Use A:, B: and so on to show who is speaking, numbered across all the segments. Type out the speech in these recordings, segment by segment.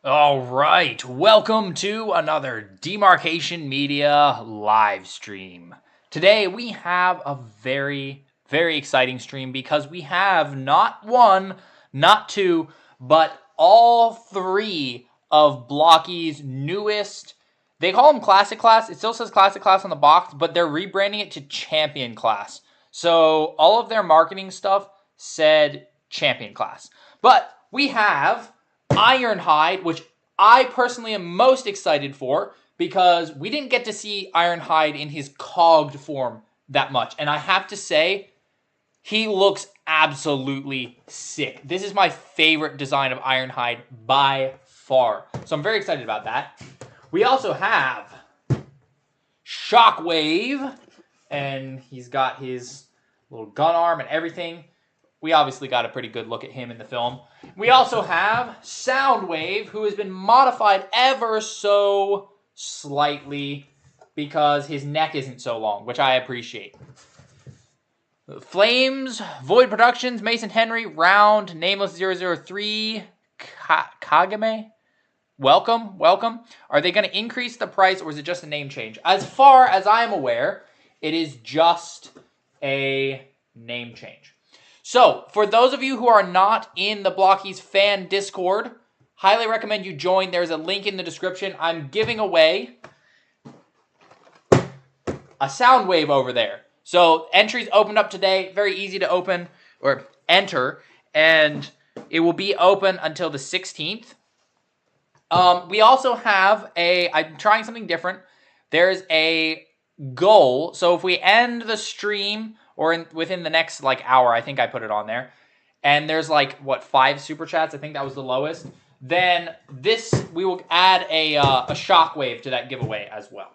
A: All right, welcome to another Demarcation Media live stream. Today we have a very exciting stream because we have not one, not two, but all three of Blokees' newest. They call them Classic Class. It still says Classic Class on the box, but they're rebranding it to Champion Class. So all of their marketing stuff said Champion Class. But we have Ironhide, which I personally am most excited for because we didn't get to see Ironhide in his cogged form that much. And I have to say, he looks absolutely sick. This is my favorite design of Ironhide by far. So I'm very excited about that. We also have Shockwave, and he's got his little gun arm and everything. We obviously got a pretty good look at him in the film. We also have Soundwave, who has been modified ever so slightly because his neck isn't so long, which I appreciate. Flames, Void Productions, Mason Henry, Round, Nameless003, Kagame. Welcome. Are they going to increase the price, or is it just a name change? As far as I am aware, it is just a name change. So, for those of you who are not in the Blokees fan Discord, highly recommend you join. There's a link in the description. I'm giving away a Soundwave over there. So, entries opened up today. Very easy to open or enter. And it will be open until the 16th. We also have I'm trying something different. There's a goal. So, if we end the stream or within the next hour, I think I put it on there, and there's 5 super chats, I think that was the lowest, then we will add a Shockwave to that giveaway as well.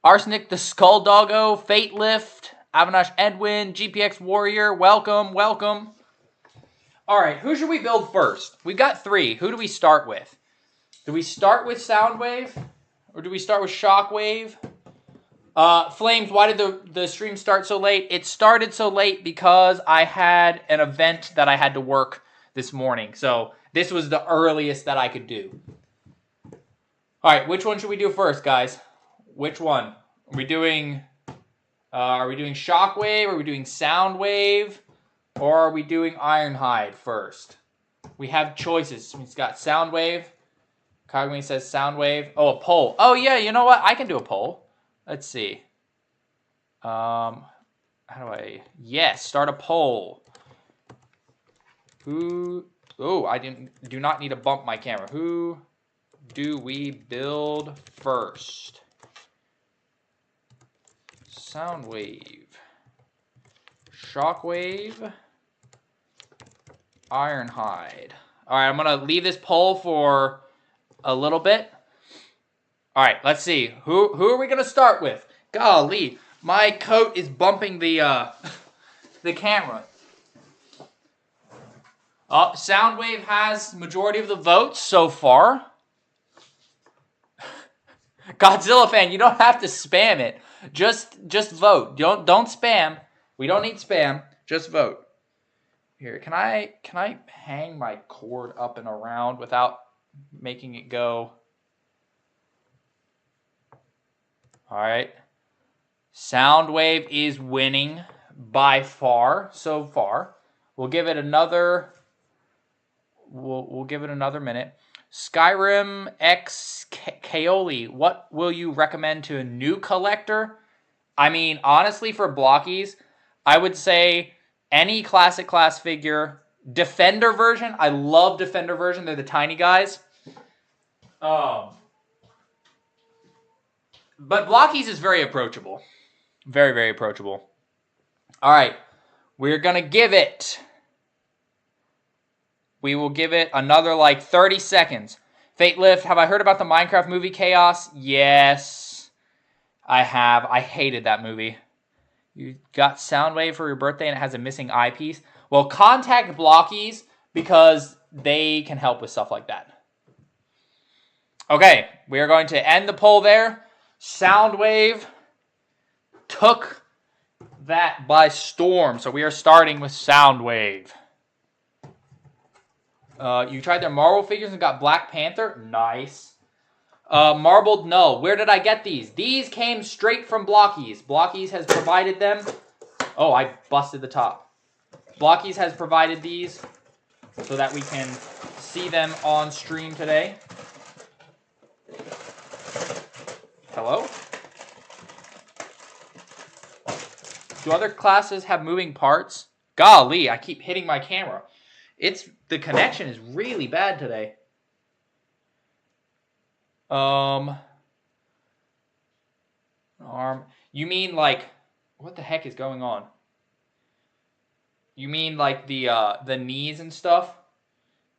A: Arsenic the Skull Doggo, Fate Lift, Avanash Edwin, GPX Warrior, welcome. Alright, who should we build first? We've got 3. Who do we start with? Do we start with Soundwave? Or do we start with Shockwave? Flames, why did the stream start so late? It started so late because I had an event that I had to work this morning. So this was the earliest that I could do. Alright, which one should we do first, guys? Which one? Are we doing Shockwave? Are we doing Soundwave? Or are we doing Ironhide first? We have choices. It's got Soundwave. Kagami says Soundwave. Oh, a poll. Oh, yeah, you know what? I can do a poll. Let's see. How do I... Yes, start a poll. Do not need to bump my camera. Who do we build first? Soundwave. Shockwave. Ironhide. Alright, I'm going to leave this poll for a little bit. Alright, let's see. Who are we going to start with? Golly, my coat is bumping the camera. Soundwave has majority of the votes so far. Godzilla fan, you don't have to spam it. Just vote. Don't spam. We don't need spam. Just vote. Here, can I hang my cord up and around without making it go? Alright. Soundwave is winning by far so far. We'll give it another minute. Skyrim X Kaoli, what will you recommend to a new collector? I mean, honestly, for Blokees, I would say any Classic Class figure. Defender version. I love Defender version. They're the tiny guys. But Blokees is very approachable. Very approachable. Alright. We're going to give it... We will give it another 30 seconds. Fate Lift, have I heard about the Minecraft movie Chaos? Yes. I have. I hated that movie. You got Soundwave for your birthday and it has a missing eyepiece. Well, contact Blokees because they can help with stuff like that. Okay, we are going to end the poll there. Soundwave took that by storm. So we are starting with Soundwave. You tried their Marvel figures and got Black Panther? Nice. Marbled, no. Where did I get these? These came straight from Blokees. Blokees has provided them. Oh, I busted the top. Blokees has provided these so that we can see them on stream today. Hello? Do other classes have moving parts? Golly, I keep hitting my camera. The connection is really bad today. Arm. You mean like, what the heck is going on? You mean like the knees and stuff?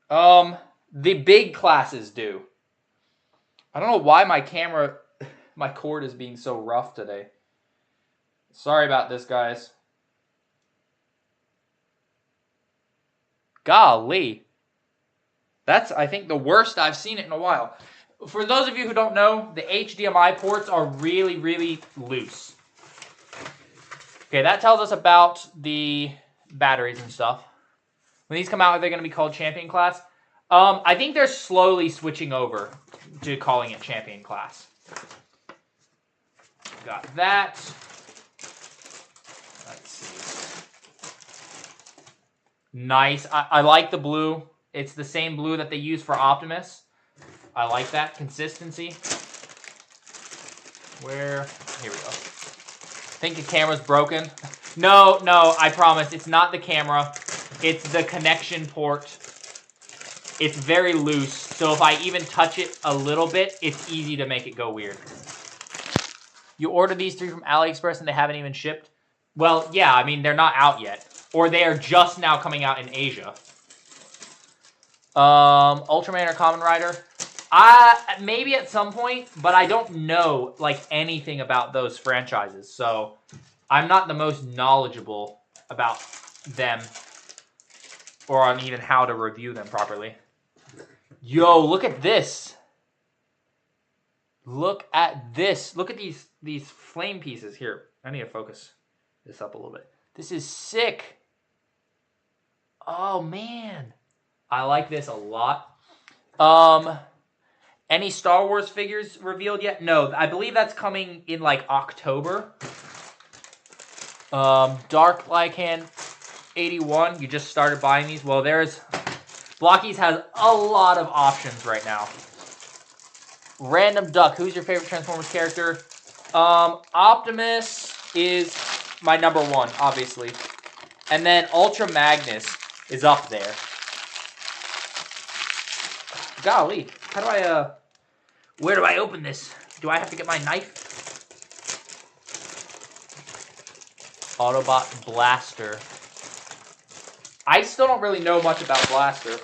A: The big classes do. I don't know why my cord is being so rough today. Sorry about this, guys. Golly. That's, I think, the worst I've seen it in a while. For those of you who don't know, the HDMI ports are really, really loose. Okay, that tells us about the batteries and stuff. When these come out, they're going to be called Champion Class. I think they're slowly switching over to calling it Champion Class. Got that. Let's see. Nice. I like the blue. It's the same blue that they use for Optimus. I like that consistency. Here we go. I think the camera's broken. No, I promise. It's not the camera. It's the connection port. It's very loose, so if I even touch it a little bit, it's easy to make it go weird. You ordered these 3 from AliExpress and they haven't even shipped? Well, yeah, I mean, they're not out yet. Or they are just now coming out in Asia. Ultraman or Kamen Rider? Maybe at some point, but I don't know, like, anything about those franchises. So, I'm not the most knowledgeable about them. Or on even how to review them properly. Yo, look at this. Look at this. Look at these flame pieces. Here, I need to focus this up a little bit. This is sick. Oh, man. I like this a lot. Any Star Wars figures revealed yet? No, I believe that's coming in, like, October. Dark Lycan 81. You just started buying these. Well, Blokees has a lot of options right now. Random Duck. Who's your favorite Transformers character? Optimus is my number 1, obviously. And then Ultra Magnus is up there. Golly. How do I, where do I open this? Do I have to get my knife? Autobot Blaster. I still don't really know much about Blaster.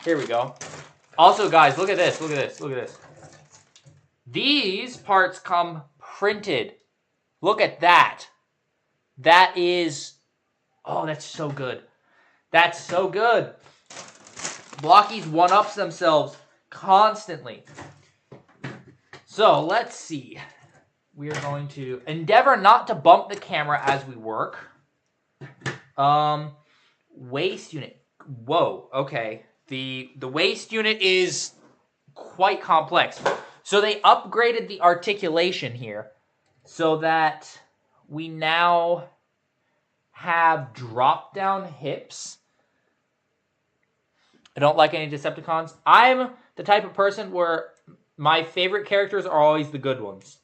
A: Here we go. Also, guys, look at this. Look at this. Look at this. These parts come printed. Look at that. That is... Oh, that's so good. That's so good. Blokees one-ups themselves constantly. So, let's see. We are going to endeavor not to bump the camera as we work. Waist unit. Whoa, okay. The waist unit is quite complex. So they upgraded the articulation here so that we now have drop-down hips. I don't like any Decepticons. I'm the type of person where my favorite characters are always the good ones.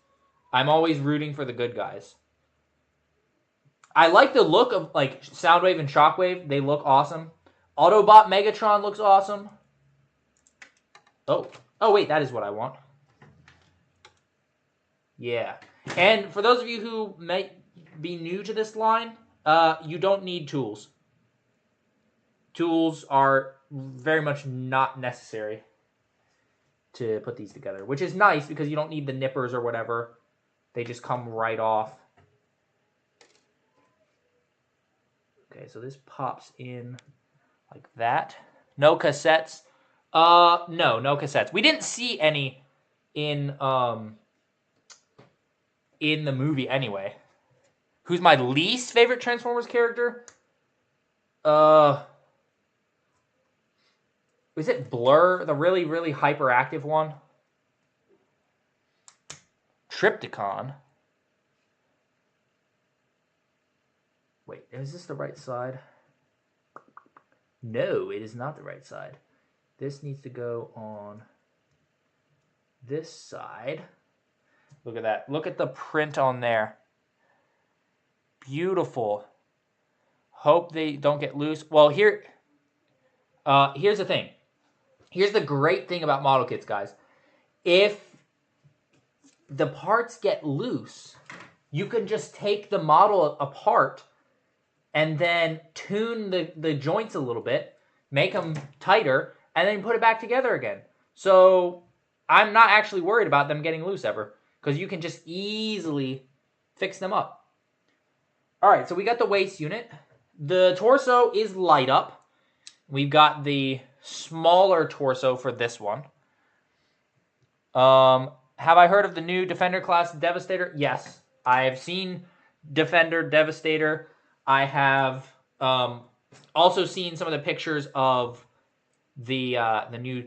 A: I'm always rooting for the good guys. I like the look of, like, Soundwave and Shockwave. They look awesome. Autobot Megatron looks awesome. Oh, wait, that is what I want. Yeah. And for those of you who may be new to this line, you don't need tools. Tools are very much not necessary to put these together, which is nice because you don't need the nippers or whatever. They just come right off. Okay, so this pops in like that. No cassettes. No cassettes. We didn't see any in the movie anyway. Who's my least favorite Transformers character? Is it Blur, the really, really hyperactive one? Triptychon. Wait, is this the right side? No, it is not the right side. This needs to go on this side. Look at that. Look at the print on there. Beautiful. Hope they don't get loose. Well, here's the thing. Here's the great thing about model kits, guys. If the parts get loose, you can just take the model apart and then tune the joints a little bit, make them tighter, and then put it back together again. So I'm not actually worried about them getting loose ever, because you can just easily fix them up. All right, so we got the waist unit. The torso is light up. We've got the smaller torso for this one. Have I heard of the new Defender class Devastator? Yes, I've seen Defender Devastator. I have also seen some of the pictures of the new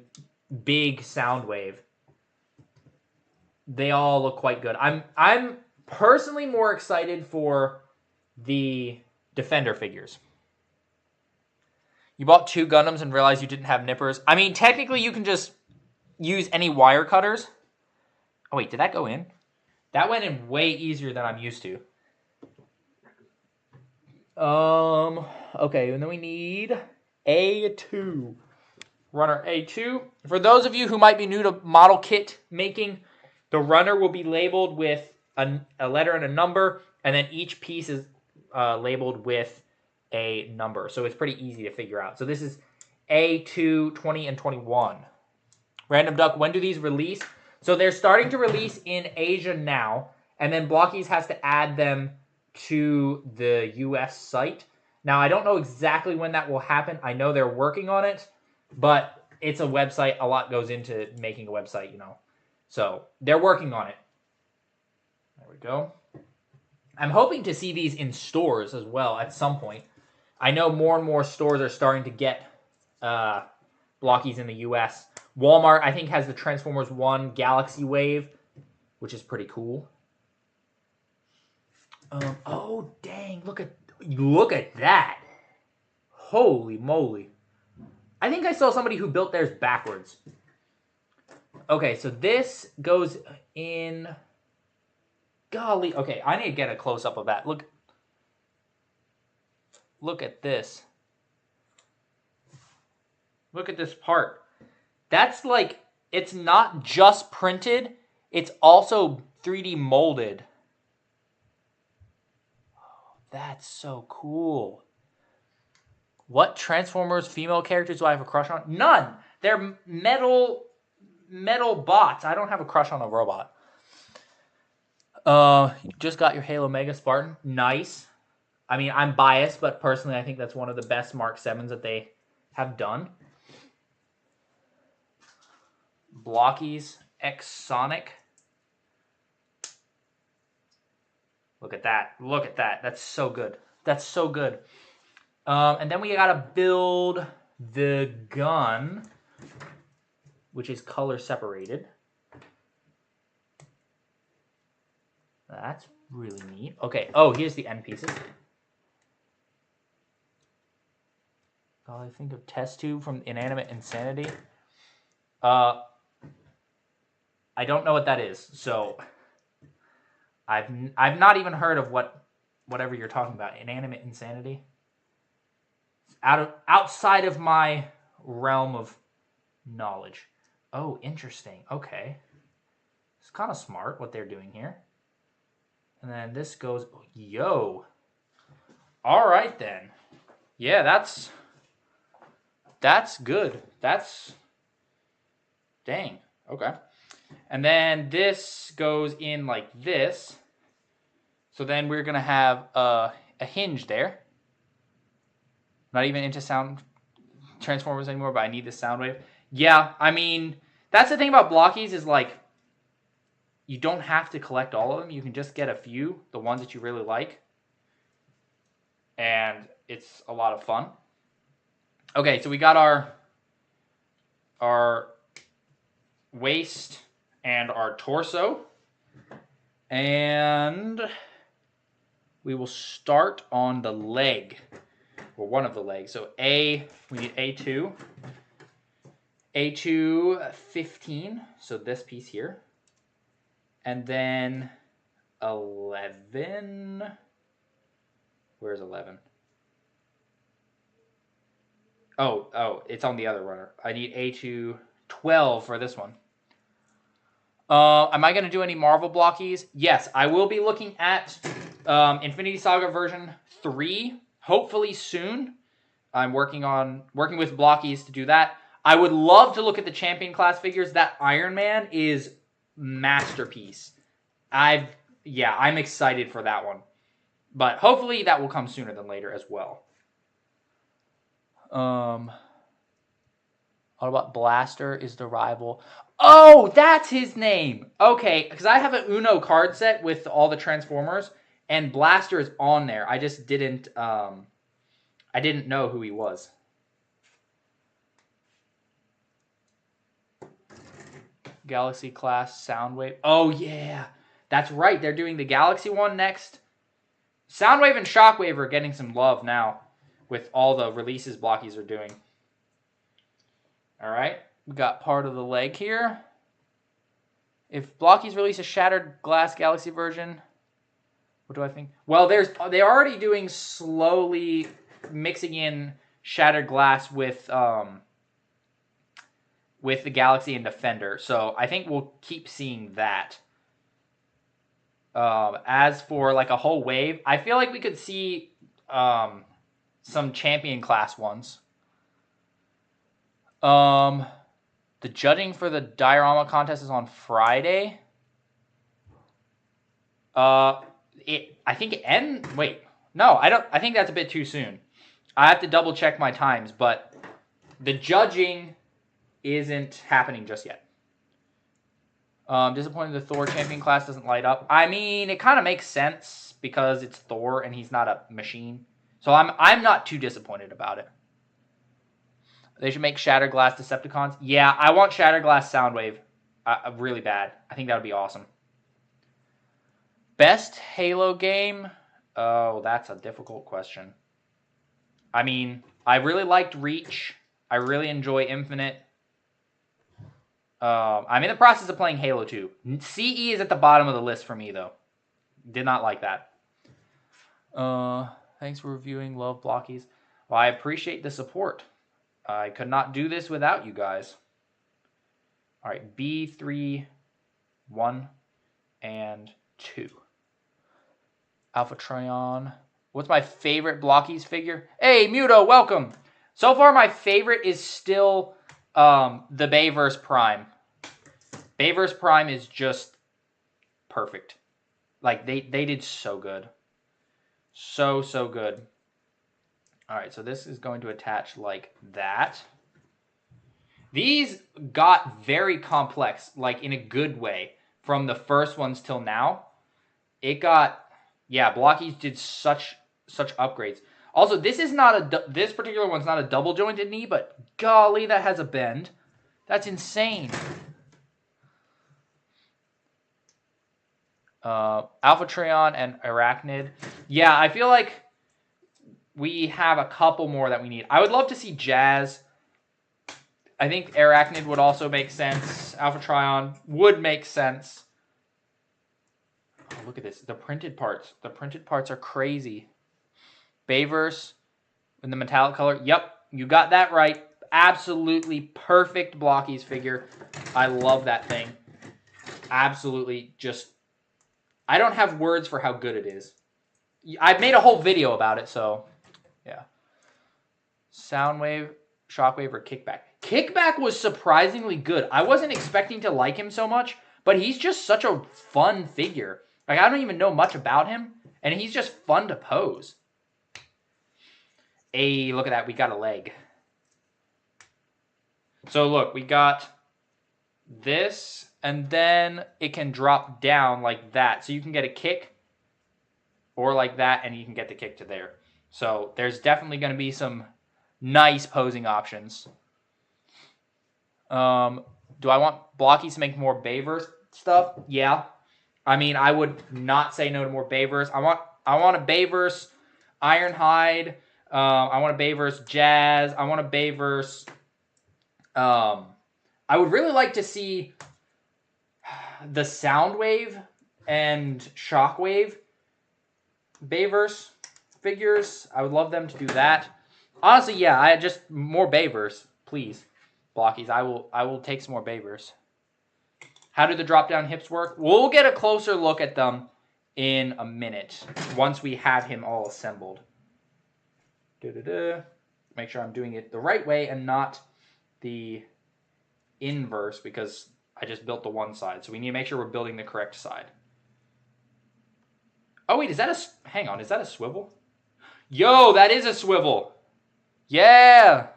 A: big Soundwave. They all look quite good. I'm personally more excited for the Defender figures. You bought 2 Gundams and realized you didn't have nippers. I mean, technically you can just use any wire cutters. Oh wait, did that go in? That went in way easier than I'm used to. Okay, and then we need A2. Runner A2. For those of you who might be new to model kit making, the runner will be labeled with a letter and a number, and then each piece is labeled with a number. So it's pretty easy to figure out. So this is A2, 20, and 21. Random Duck, when do these release? So they're starting to release in Asia now, and then Blokees has to add them to the US site. Now, I don't know exactly when that will happen. I know they're working on it, but it's a website. A lot goes into making a website, you know. So they're working on it. There we go. I'm hoping to see these in stores as well at some point. I know more and more stores are starting to get Blokees in the US. Walmart, I think, has the Transformers 1 Galaxy Wave, which is pretty cool. Oh, dang. Look at that. Holy moly. I think I saw somebody who built theirs backwards. Okay, so this goes in... Golly. Okay, I need to get a close-up of that. Look at this. Look at this part. That's like... It's not just printed. It's also 3D molded. That's so cool. What Transformers female characters do I have a crush on? None. They're metal bots. I don't have a crush on a robot. Just got your Halo Mega Spartan. Nice. I mean, I'm biased, but personally, I think that's one of the best Mark 7s that they have done. Blokees X Sonic. Look at that. Look at that. That's so good. That's so good. And then we gotta build the gun, which is color separated. That's really neat. Okay. Oh, here's the end pieces. Oh, I think of Test Tube from Inanimate Insanity. I don't know what that is, so I've not even heard of whatever you're talking about. Inanimate Insanity. Outside of my realm of knowledge. Oh, interesting. Okay. It's kind of smart what they're doing here. And then this goes... Yo. All right, then. Yeah, that's good. That's... Dang. Okay. And then this goes in like this. So then we're going to have a hinge there. Not even into sound Transformers anymore, but I need this Soundwave. Yeah, I mean, that's the thing about Blokees is like, you don't have to collect all of them. You can just get a few, the ones that you really like. And it's a lot of fun. Okay, so we got our our waist and our torso. And we will start on the leg, or one of the legs. So we need A2. A2 15, so this piece here. And then 11. Where's 11? Oh, it's on the other runner. I need A2 12 for this one. Am I going to do any Marvel blockies? Yes, I will be looking at Infinity Saga version 3, hopefully soon. I'm working with blockies to do that. I would love to look at the champion class figures. That Iron Man is masterpiece. I'm excited for that one. But hopefully that will come sooner than later as well. What about Blaster is the rival? Oh, that's his name. Okay, because I have an Uno card set with all the Transformers, and Blaster is on there. I just didn't know who he was. Galaxy Class Soundwave. Oh, yeah. That's right. They're doing the Galaxy one next. Soundwave and Shockwave are getting some love now with all the releases blockies are doing. All right. We got part of the leg here. If blockies release a Shattered Glass Galaxy version, what do I think? Well, they're already doing slowly mixing in Shattered Glass with the Galaxy and Defender. So I think we'll keep seeing that. As for like a whole wave, I feel like we could see some champion class ones. The judging for the diorama contest is on Friday. I think it ends. Wait, no, I don't. I think that's a bit too soon. I have to double check my times, but the judging isn't happening just yet. Disappointed the Thor champion class doesn't light up. I mean, it kind of makes sense because it's Thor and he's not a machine. So I'm not too disappointed about it. They should make Shattered Glass Decepticons. Yeah, I want Shattered Glass Soundwave really bad. I think that would be awesome. Best Halo game? Oh, that's a difficult question. I mean, I really liked Reach. I really enjoy Infinite. I'm in the process of playing Halo 2. CE is at the bottom of the list for me, though. Did not like that. Thanks for reviewing. Love blockies. Well, I appreciate the support. I could not do this without you guys. All right, B3, 1, and 2. Alpha Trion. What's my favorite blockies figure? Hey, Muto, welcome. So far, my favorite is still the Bayverse Prime. Bayverse Prime is just perfect. Like, they did so good. So good. All right, so this is going to attach like that. These got very complex, like in a good way, from the first ones till now. It got, yeah, blockies did such upgrades. Also, this particular one's not a double jointed knee, but golly, that has a bend. That's insane. Alpha Trion and Arachnid. Yeah, I feel like we have a couple more that we need. I would love to see Jazz. I think Arachnid would also make sense. Alpha Trion would make sense. Oh, look at this. The printed parts. The printed parts are crazy. Bayverse in the metallic color. Yep, you got that right. Absolutely perfect blockies figure. I love that thing. Absolutely just... I don't have words for how good it is. I've made a whole video about it, so... yeah. Soundwave, Shockwave, or Kickback. Kickback was surprisingly good. I wasn't expecting to like him so much, but he's just such a fun figure. Like, I don't even know much about him, and he's just fun to pose. Hey, look at that. We got a leg. So, look, we got this, and then it can drop down like that. So you can get a kick, or like that, and you can get the kick to there. So there's definitely going to be some nice posing options. Do I want Blockies to make more Bayverse stuff? Yeah. I mean, I would not say no to more Bayverse. I want a Bayverse Ironhide. I want a Bayverse Jazz. I want a Bayverse. I would really like to see the Soundwave and Shockwave Bayverse figures. I would love them to do that. Honestly, yeah, I just more Bayverse, please. Blockies, I will take some more Bayverse. How do the drop-down hips work? We'll get a closer look at them in a minute once we have him all assembled. Make sure I'm doing it the right way and not the inverse because I just built the one side. So we need to make sure we're building the correct side. Oh, wait, is that a... Hang on, is that a swivel? Yo, that is a swivel. Yeah.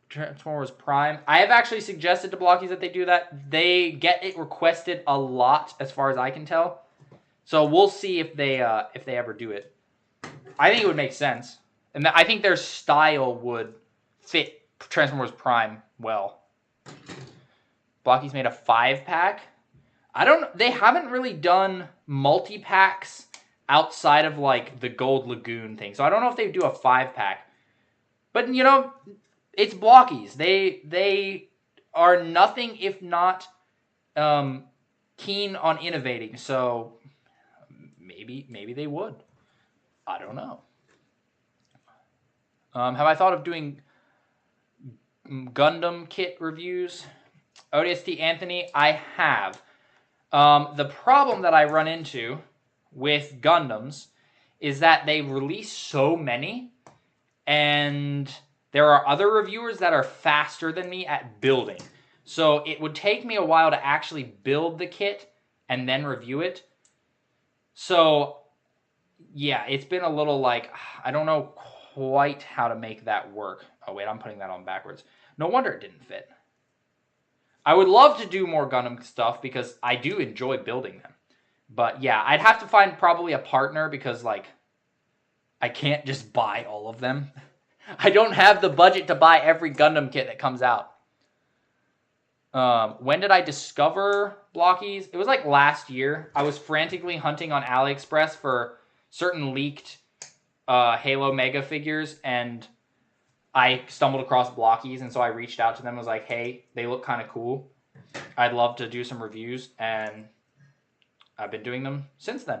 A: Transformers Prime. I have actually suggested to Blockies that they do that. They get it requested a lot, as far as I can tell. So we'll see if they ever do it. I think it would make sense, and I think their style would fit Transformers Prime well. Blockies made a 5-pack. They haven't really done multi-packs outside of like the Gold Lagoon thing. So I don't know if they do a 5-pack. But you know, it's Blockies. They are nothing if not keen on innovating. So maybe they would. I don't know. Have I thought of doing Gundam kit reviews? ODST Anthony, I have. The problem that I run into with Gundams is that they release so many, and there are other reviewers that are faster than me at building. So it would take me a while to actually build the kit and then review it. So yeah, it's been a little like, I don't know quite how to make that work. Oh wait, I'm putting that on backwards. No wonder it didn't fit. I would love to do more Gundam stuff because I do enjoy building them. But yeah, I'd have to find probably a partner because like I can't just buy all of them. I don't have the budget to buy every Gundam kit that comes out. When did I discover Blockies? It was like last year. I was frantically hunting on AliExpress for certain leaked Halo Mega figures, and I stumbled across Blockies, and so I reached out to them and was like, hey, they look kind of cool. I'd love to do some reviews, and I've been doing them since then.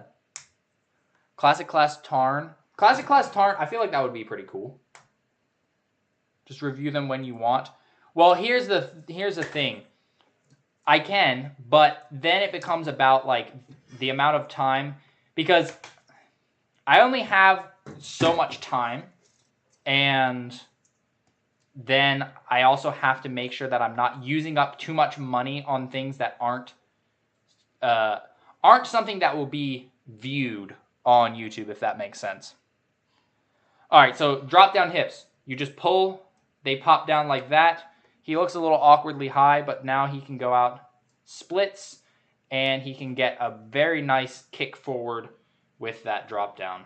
A: Classic Class Tarn. Classic Class Tarn, I feel like that would be pretty cool. Just review them when you want. Well, here's the thing. I can, but then it becomes about like the amount of time, because I only have so much time, and then I also have to make sure that I'm not using up too much money on things that aren't something that will be viewed on YouTube, if that makes sense. All right, so drop down hips. You just pull, they pop down like that. He looks a little awkwardly high, but now he can go out splits, and he can get a very nice kick forward with that drop down.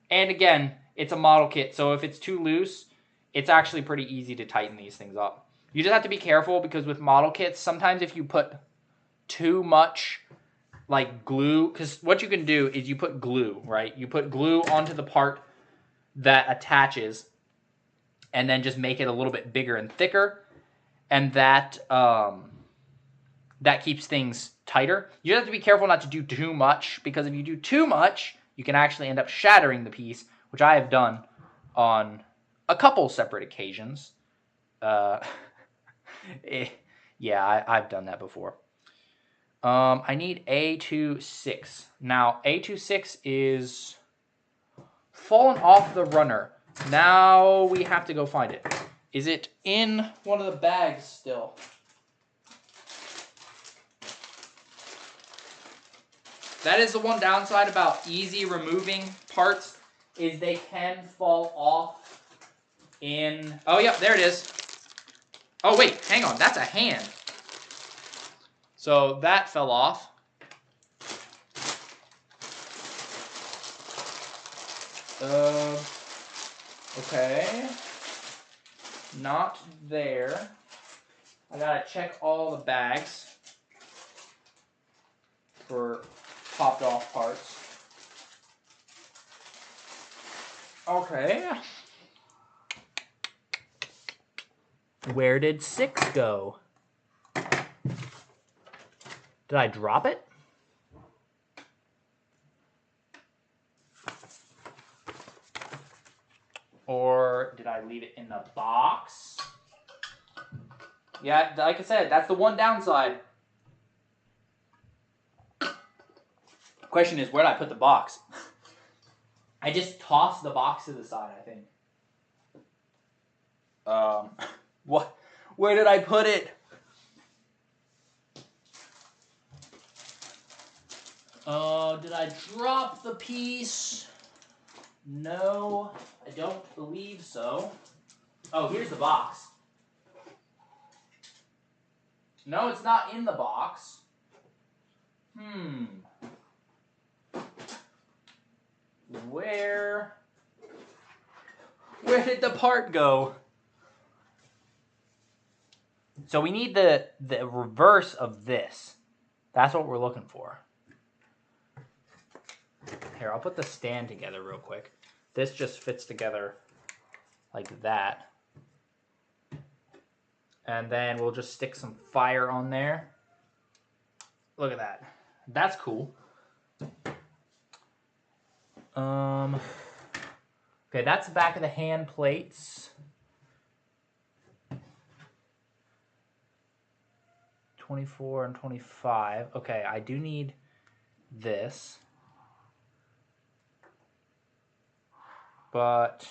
A: And again, it's a model kit, so if it's too loose, it's actually pretty easy to tighten these things up. You just have to be careful because with model kits, sometimes if you put too much like glue, because what you can do is you put glue, right? You put glue onto the part that attaches and then just make it a little bit bigger and thicker, and that that keeps things tighter. You have to be careful not to do too much, because if you do too much, you can actually end up shattering the piece, which I have done on a couple separate occasions. Yeah, I've done that before. I need A26. Now, A26 is fallen off the runner. Now we have to go find it. Is it in one of the bags still? That is the one downside about easy removing parts, is they can fall off in... Oh, yeah, there it is. Oh, wait, hang on. That's a hand. So that fell off. Okay. Not there. I gotta check all the bags for popped off parts. Okay. Where did 6 go? Did I drop it? Or did I leave it in the box? Yeah, like I said, that's the one downside. Question is, where did I put the box? I just tossed the box to the side, I think. What? Where did I put it? Did I drop the piece? No, I don't believe so. Oh, here's the box. No, it's not in the box. Where did the part go? So we need the reverse of this. That's what we're looking for. Here, I'll put the stand together real quick. This just fits together like that. And then we'll just stick some fire on there. Look at that. That's cool. Okay, that's the back of the hand plates. 24 and 25. Okay, I do need this. But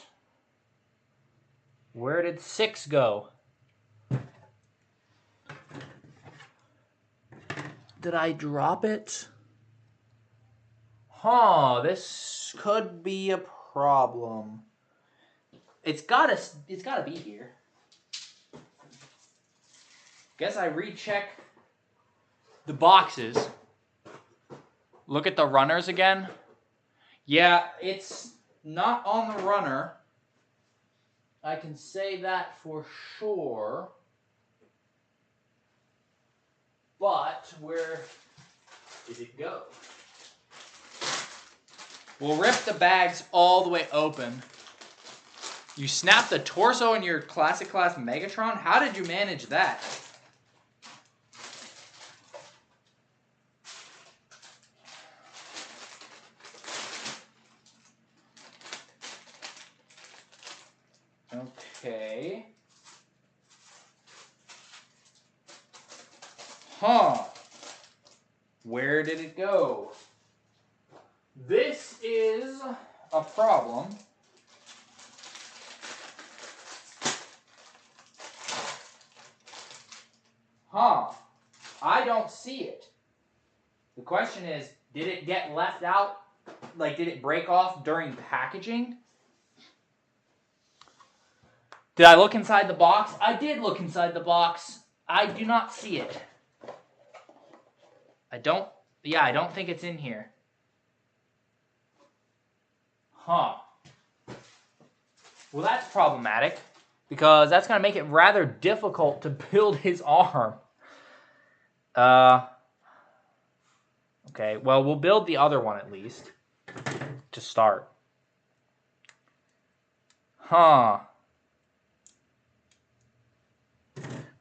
A: where did 6 go? Did I drop it? Huh, this could be a problem. It's gotta be here. Guess I recheck the boxes. Look at the runners again. Yeah, it's not on the runner. I can say that for sure. But where did it go? We'll rip the bags all the way open. You snapped the torso in your Classic Class Megatron? How did you manage that? Okay. Huh. Where did it go? This is a problem. Huh. I don't see it. The question is, did it get left out? Like, did it break off during packaging? Did I look inside the box? I did look inside the box. I do not see it. I don't think it's in here. Huh. Well, that's problematic, because that's going to make it rather difficult to build his arm. Okay, well, we'll build the other one at least, to start. Huh.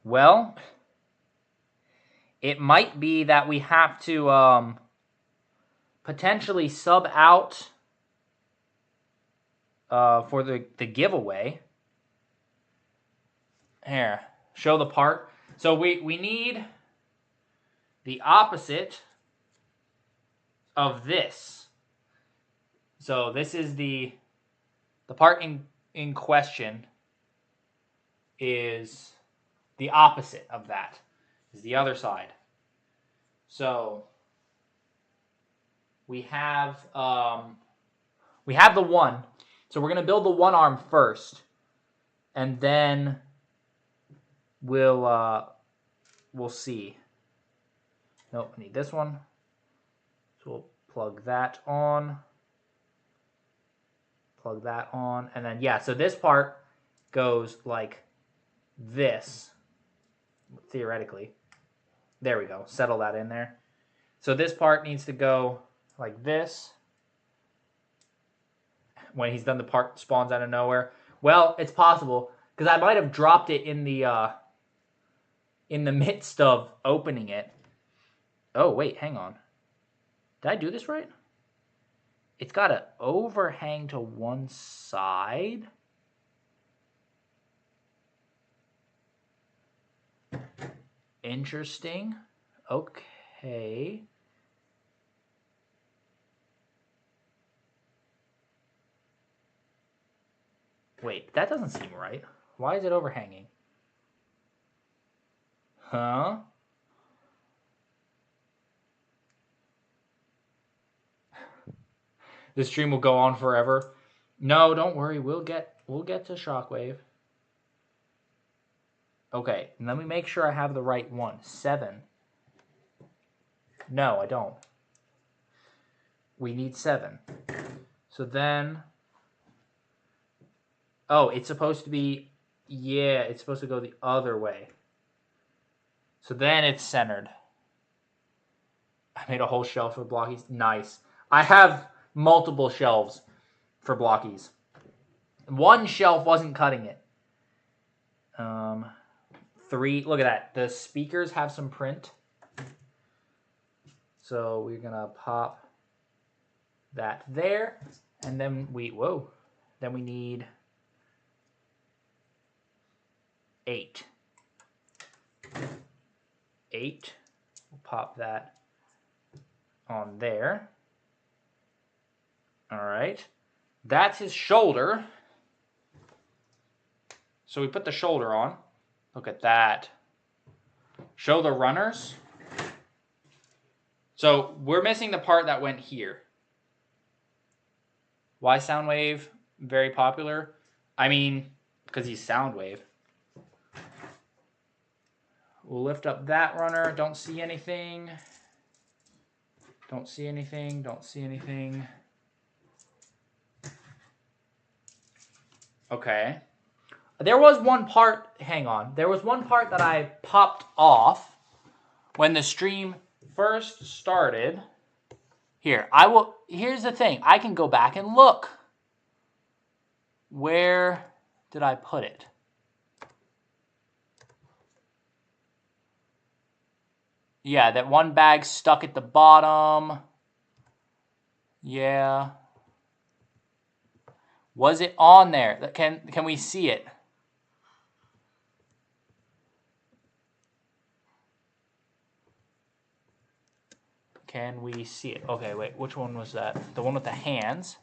A: Well, it might be that we have to potentially sub out for the giveaway. Here, show the part. So we need the opposite of this. So this is the part in question is the opposite of that. Is the other side. So we have the one. So we're gonna build the one arm first, and then we'll see. Nope, I need this one. So we'll plug that on. Plug that on, and then yeah. So this part goes like this, theoretically. There we go. Settle that in there. So this part needs to go like this. When he's done, the part spawns out of nowhere. Well, it's possible, because I might have dropped it in the midst of opening it. Oh, wait, hang on. Did I do this right? It's got to overhang to one side. Interesting. Okay. Wait, that doesn't seem right. Why is it overhanging? Huh? This stream will go on forever. No, don't worry. We'll get to Shockwave. Okay, let me make sure I have the right one. 7. No, I don't. We need 7. So then... Oh, it's supposed to be... Yeah, it's supposed to go the other way. So then it's centered. I made a whole shelf for Blokees. Nice. I have multiple shelves for Blokees. One shelf wasn't cutting it. 3. Look at that. The speakers have some print. So we're going to pop that there. And then then we need 8. 8. We'll pop that on there. All right. That's his shoulder. So we put the shoulder on. Look at that. Show the runners. So we're missing the part that went here. Why Soundwave? Very popular. I mean, because he's Soundwave. We'll lift up that runner. Don't see anything. Don't see anything. Don't see anything. Okay. There was one part, hang on. There was one part that I popped off when the stream first started. Here's the thing. I can go back and look. Where did I put it? Yeah, that one bag stuck at the bottom. Yeah. Was it on there? Can we see it? Can we see it? Okay, wait. Which one was that? The one with the hands.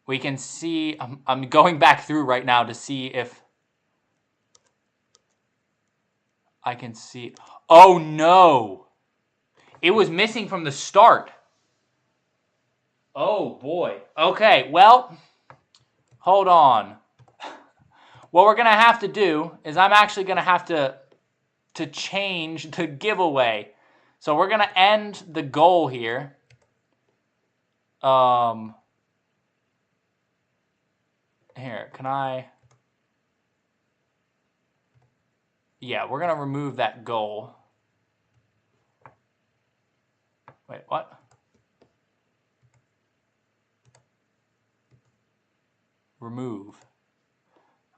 A: We can see... I'm going back through right now to see if I can see... Oh, no! It was missing from the start. Oh, boy. Okay, well, hold on. What we're going to have to do is I'm actually going to have to change the giveaway. So we're going to end the goal here. Here, can I... Yeah, we're going to remove that goal. Wait, what? Remove.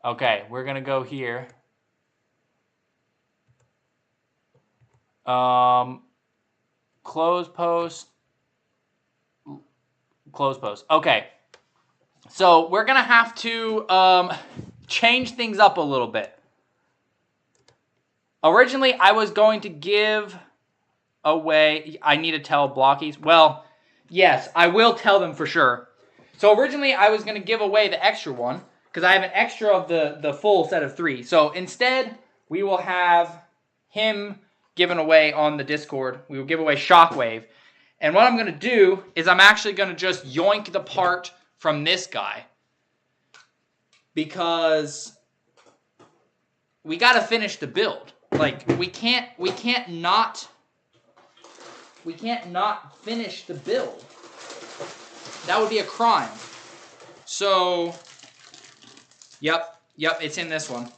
A: Okay, we're going to go here. Close post. Close post. Okay. So we're going to have to change things up a little bit. Originally, I was going to give away... I need to tell Blokees. Well, yes, I will tell them for sure. So originally, I was going to give away the extra one, because I have an extra of the full set of 3. So instead, we will have him given away on the Discord. We will give away Shockwave. And what I'm going to do is I'm actually going to just yoink the part from this guy. Because we got to finish the build. Like, we can't not finish the build. That would be a crime. So, yep, it's in this one.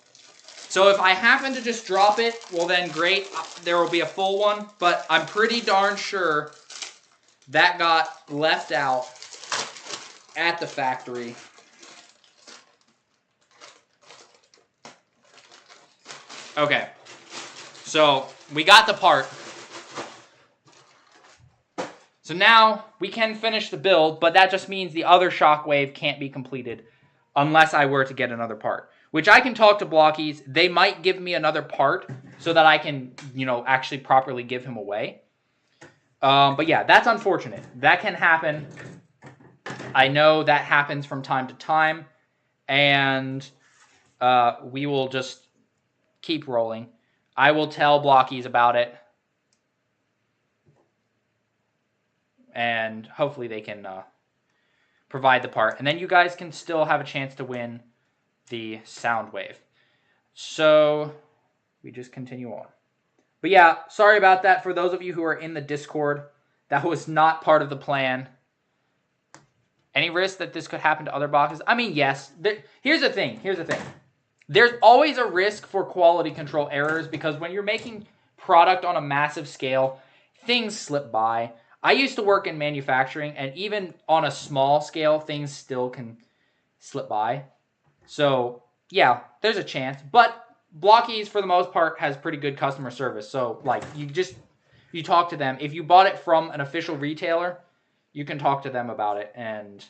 A: So if I happen to just drop it, well then great, there will be a full one, but I'm pretty darn sure that got left out at the factory. Okay, so we got the part. So now we can finish the build, but that just means the other Shockwave can't be completed unless I were to get another part. Which I can talk to Blokees. They might give me another part so that I can, actually properly give him away. But yeah, that's unfortunate. That can happen. I know that happens from time to time. And we will just keep rolling. I will tell Blokees about it. And hopefully they can provide the part. And then you guys can still have a chance to win the Soundwave. So we just continue on. But yeah, sorry about that. For those of you who are in the Discord, that was not part of the plan. Any risk that this could happen to other boxes? I mean, yes. Here's the thing. There's always a risk for quality control errors because when you're making product on a massive scale, things slip by. I used to work in manufacturing, and even on a small scale, things still can slip by. So, yeah, there's a chance. But Blokees, for the most part, has pretty good customer service. So, like, you talk to them. If you bought it from an official retailer, you can talk to them about it, and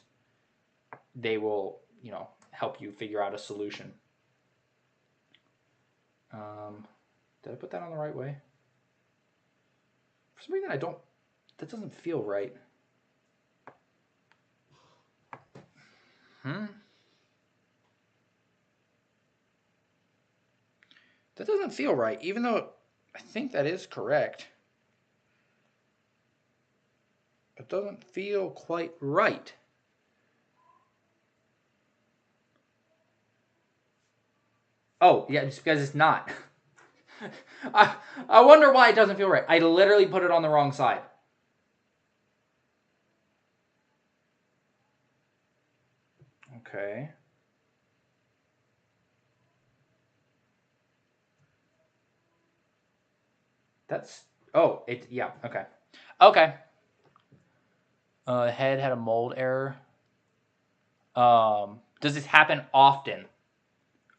A: they will, help you figure out a solution. Did I put that on the right way? For some reason, that doesn't feel right. That doesn't feel right, even though I think that is correct. It doesn't feel quite right. Oh, yeah, it's because it's not. I wonder why it doesn't feel right. I literally put it on the wrong side. Okay. Yeah, okay. Okay. Head had a mold error. Does this happen often?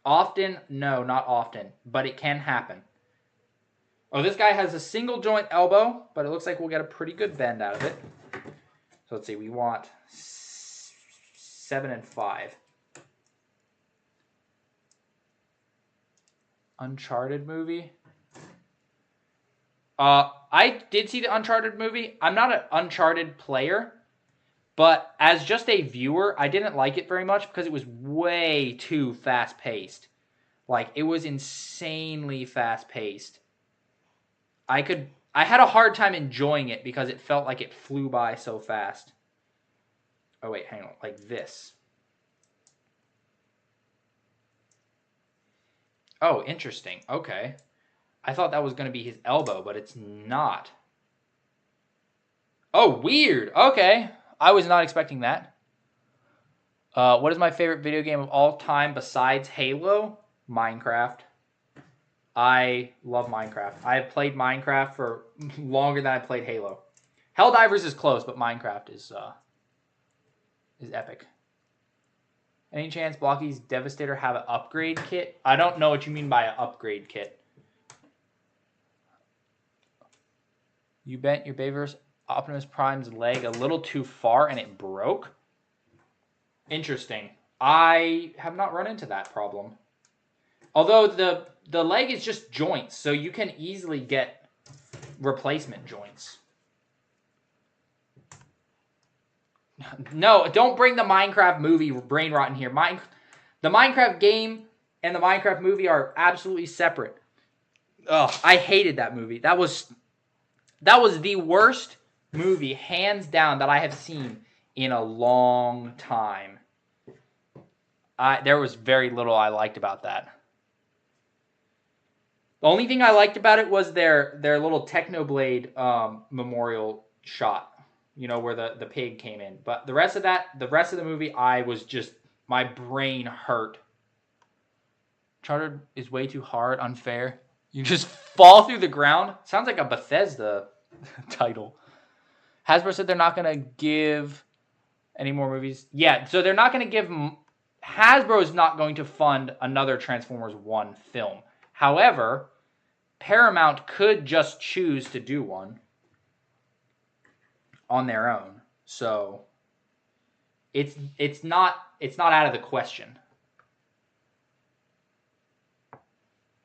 A: Often? No, not often. But it can happen. Oh, this guy has a single joint elbow, but it looks like we'll get a pretty good bend out of it. So let's see, we want 7 and 5. Uncharted movie? I did see the Uncharted movie. I'm not an Uncharted player, but as just a viewer, I didn't like it very much because it was way too fast-paced. Like, it was insanely fast-paced. I had a hard time enjoying it because it felt like it flew by so fast. Oh, wait, hang on. Like this. Oh, interesting. Okay. I thought that was going to be his elbow, but it's not. Oh, weird. Okay. I was not expecting that. What is my favorite video game of all time besides Halo? Minecraft. I love Minecraft. I have played Minecraft for longer than I played Halo. Helldivers is close, but Minecraft is epic. Any chance Blokees Devastator have an upgrade kit? I don't know what you mean by an upgrade kit. You bent your Bayverse Optimus Prime's leg a little too far and it broke? Interesting. I have not run into that problem. Although the leg is just joints, so you can easily get replacement joints. No, don't bring the Minecraft movie brain rot in here. The Minecraft game and the Minecraft movie are absolutely separate. Ugh, I hated that movie. That was the worst movie, hands down, that I have seen in a long time. There was very little I liked about that. The only thing I liked about it was their little Technoblade memorial shot. You know, where the pig came in. But the rest of the movie, my brain hurt. Chartered is way too hard, unfair. You just fall through the ground. Sounds like a Bethesda title. Hasbro said they're not going to give any more movies. Yeah, so they're not going to give... Hasbro is not going to fund another Transformers 1 film. However, Paramount could just choose to do one on their own. So it's not out of the question.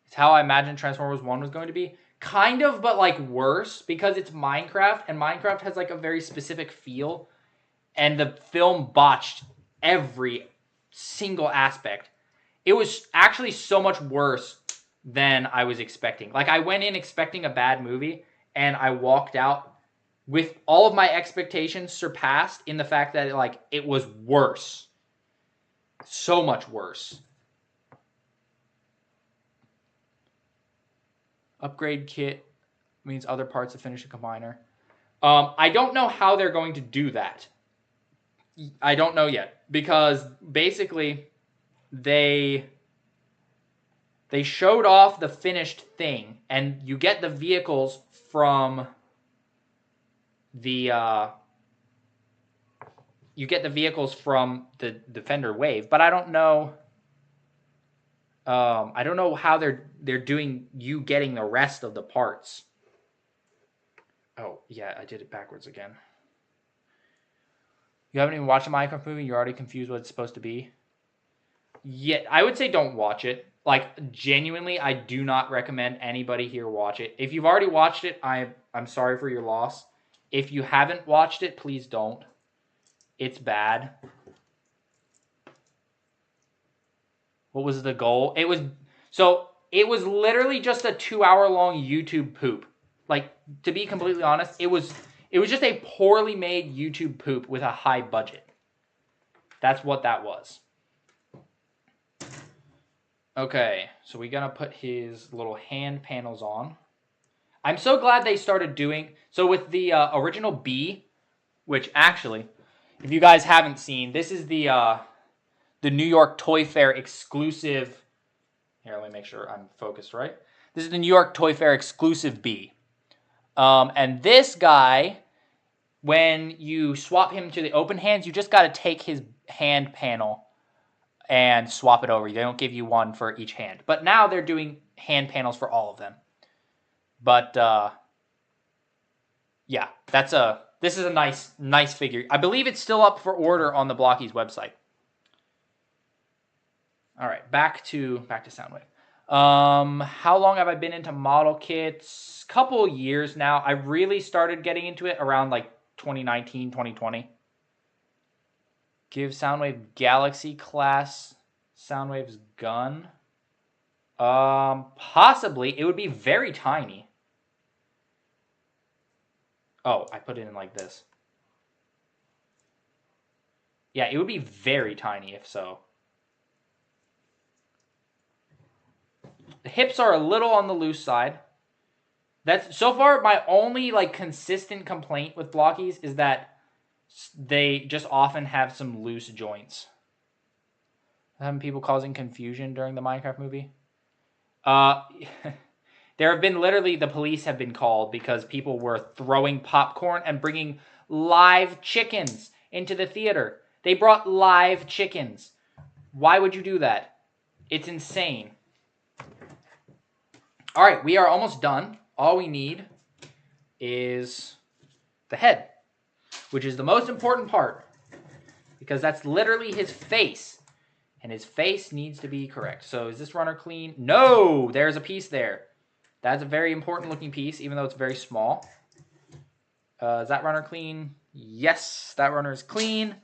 A: It's how I imagined Transformers 1 was going to be. Kind of, but like worse, because it's Minecraft, and Minecraft has like a very specific feel, and the film botched every single aspect. It was actually so much worse than I was expecting. Like, I went in expecting a bad movie, and I walked out with all of my expectations surpassed in the fact that it was worse. So much worse. Upgrade kit means other parts to finish a combiner. I don't know how they're going to do that. I don't know yet. Because basically, they showed off the finished thing. And you get the vehicles from the Defender Wave. But I don't know... I don't know how they're doing you getting the rest of the parts. Oh, yeah, I did it backwards again. You haven't even watched a Minecraft movie, you're already confused what it's supposed to be? Yeah, I would say don't watch it. Like, genuinely, I do not recommend anybody here watch it. If you've already watched it, I'm sorry for your loss. If you haven't watched it, please don't. It's bad. What was the goal? It was literally just a 2-hour-long YouTube poop. Like, to be completely honest, it was just a poorly made YouTube poop with a high budget. That's what that was. Okay, so we're gonna put his little hand panels on. I'm so glad they started doing... So with the original B, which actually, if you guys haven't seen, this is the New York Toy Fair exclusive... Here, let me make sure I'm focused right. This is the New York Toy Fair exclusive B. And this guy, when you swap him to the open hands, you just got to take his hand panel and swap it over. They don't give you one for each hand. But now they're doing hand panels for all of them. But, yeah, this is a nice figure. I believe it's still up for order on the Blokees website. All right, back to Soundwave. How long have I been into model kits? Couple years now. I really started getting into it around like 2019, 2020. Give Soundwave Galaxy class Soundwave's gun. Possibly. It would be very tiny. Oh, I put it in like this. Yeah, it would be very tiny if so. The hips are a little on the loose side. That's so far my only consistent complaint with Blokees is that they just often have some loose joints. Having people causing confusion during the Minecraft movie. There have been the police have been called because people were throwing popcorn and bringing live chickens into the theater. They brought live chickens. Why would you do that? It's insane. All right, we are almost done. All we need is the head, which is the most important part because that's literally his face, and his face needs to be correct. So is this runner clean? No, there's a piece there. That's a very important looking piece, even though it's very small. Is that runner clean? Yes, that runner is clean.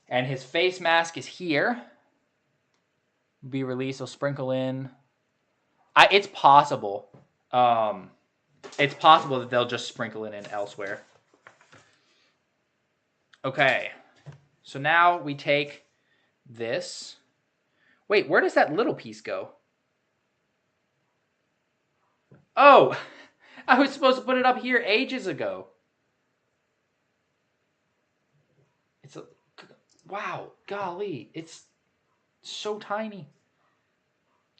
A: And his face mask is here. Be released, so sprinkle in. It's possible. It's possible that they'll just sprinkle it in elsewhere. Okay. So now we take this. Wait, where does that little piece go? Oh, I was supposed to put it up here ages ago. wow, golly, it's so tiny.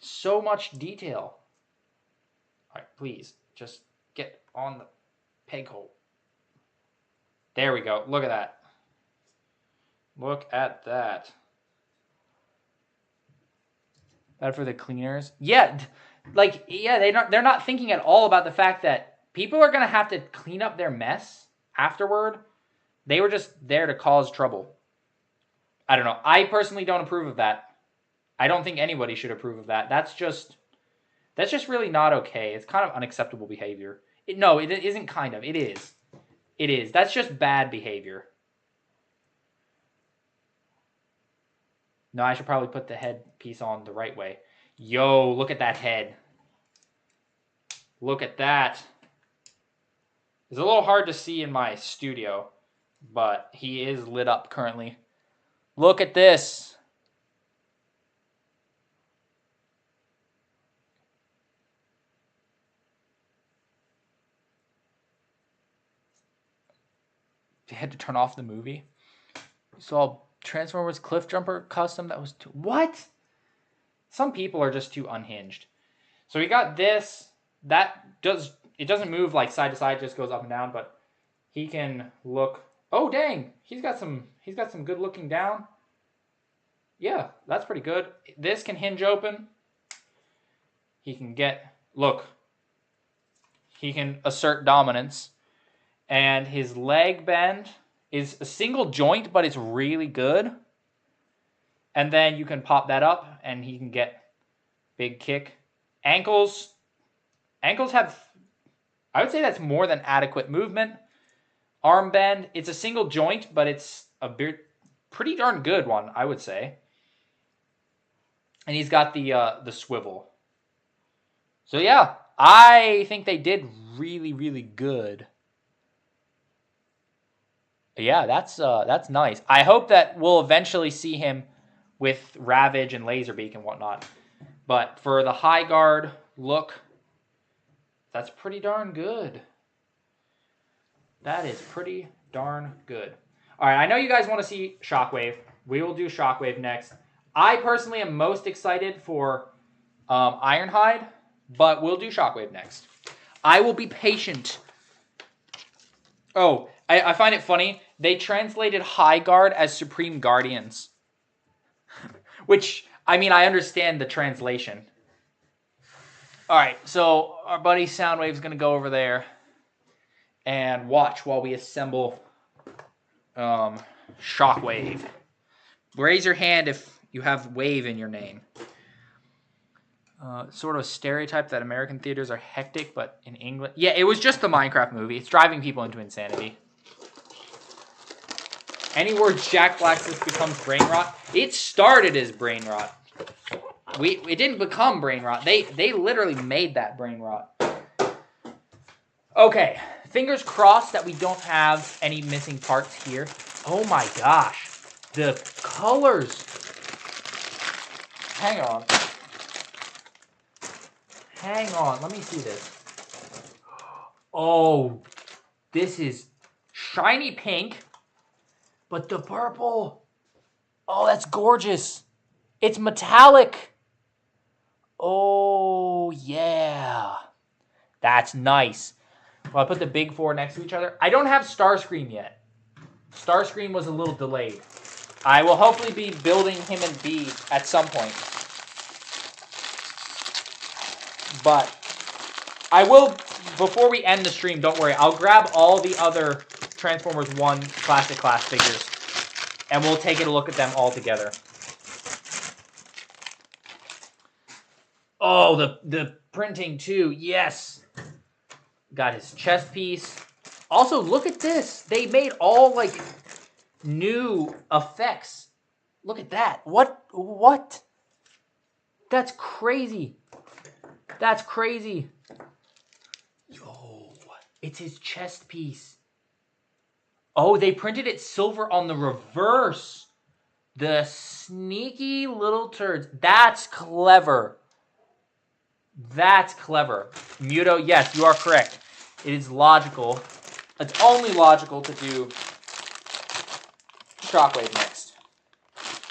A: So much detail. All right, please, just get on the peg hole. There we go. Look at that. Look at that. That for the cleaners. Yeah, they're not thinking at all about the fact that people are gonna have to clean up their mess afterward. They were just there to cause trouble. I don't know. I personally don't approve of that. I don't think anybody should approve of that. That's just really not okay. It's kind of unacceptable behavior. No, it isn't kind of. It is. It is. That's just bad behavior. No, I should probably put the headpiece on the right way. Yo, look at that head. Look at that. It's a little hard to see in my studio, but he is lit up currently. Look at this. They had to turn off the movie. You saw Transformers Cliff Jumper custom that was too... What? Some people are just too unhinged. So we got this. It doesn't move like side to side, just goes up and down, but he can look... Oh, dang. He's got some good looking down. Yeah, that's pretty good. This can hinge open. He can look. He can assert dominance. And his leg bend is a single joint, but it's really good. And then you can pop that up, and he can get big kick. Ankles have, I would say that's more than adequate movement. Arm bend, it's a single joint, but it's a pretty darn good one, I would say. And he's got the swivel. So yeah, I think they did really, really good. Yeah, that's nice. I hope that we'll eventually see him with Ravage and Laserbeak and whatnot. But for the high guard look, that's pretty darn good. That is pretty darn good. All right, I know you guys want to see Shockwave. We will do Shockwave next. I personally am most excited for Ironhide, but we'll do Shockwave next. I will be patient. Oh, I find it funny. They translated High Guard as Supreme Guardians. Which, I mean, I understand the translation. All right, so our buddy Soundwave's going to go over there and watch while we assemble Shockwave. Raise your hand if you have wave in your name. Sort of a stereotype that American theaters are hectic, but in England... Yeah, it was just the Minecraft movie. It's driving people into insanity. Any word Jack Black says becomes brain rot. It started as brain rot. It didn't become brain rot. They literally made that brain rot. Okay, fingers crossed that we don't have any missing parts here. Oh my gosh, the colors. Hang on, let me see this. Oh, this is shiny pink, but the purple. Oh, that's gorgeous. It's metallic. Oh, yeah. That's nice. Well, I put the big four next to each other. I don't have Starscream yet. Starscream was a little delayed. I will hopefully be building him in B at some point. But I will, before we end the stream, don't worry, I'll grab all the other Transformers 1 Classic Class figures, and we'll take a look at them all together. Oh, the printing too, yes. Got his chest piece. Also, look at this. They made all, like, new effects. Look at that. What? That's crazy. That's crazy. Yo, it's his chest piece. Oh, they printed it silver on the reverse. The sneaky little turds. That's clever. That's clever. Muto, yes, you are correct. It is logical. It's only logical to do Shockwave next.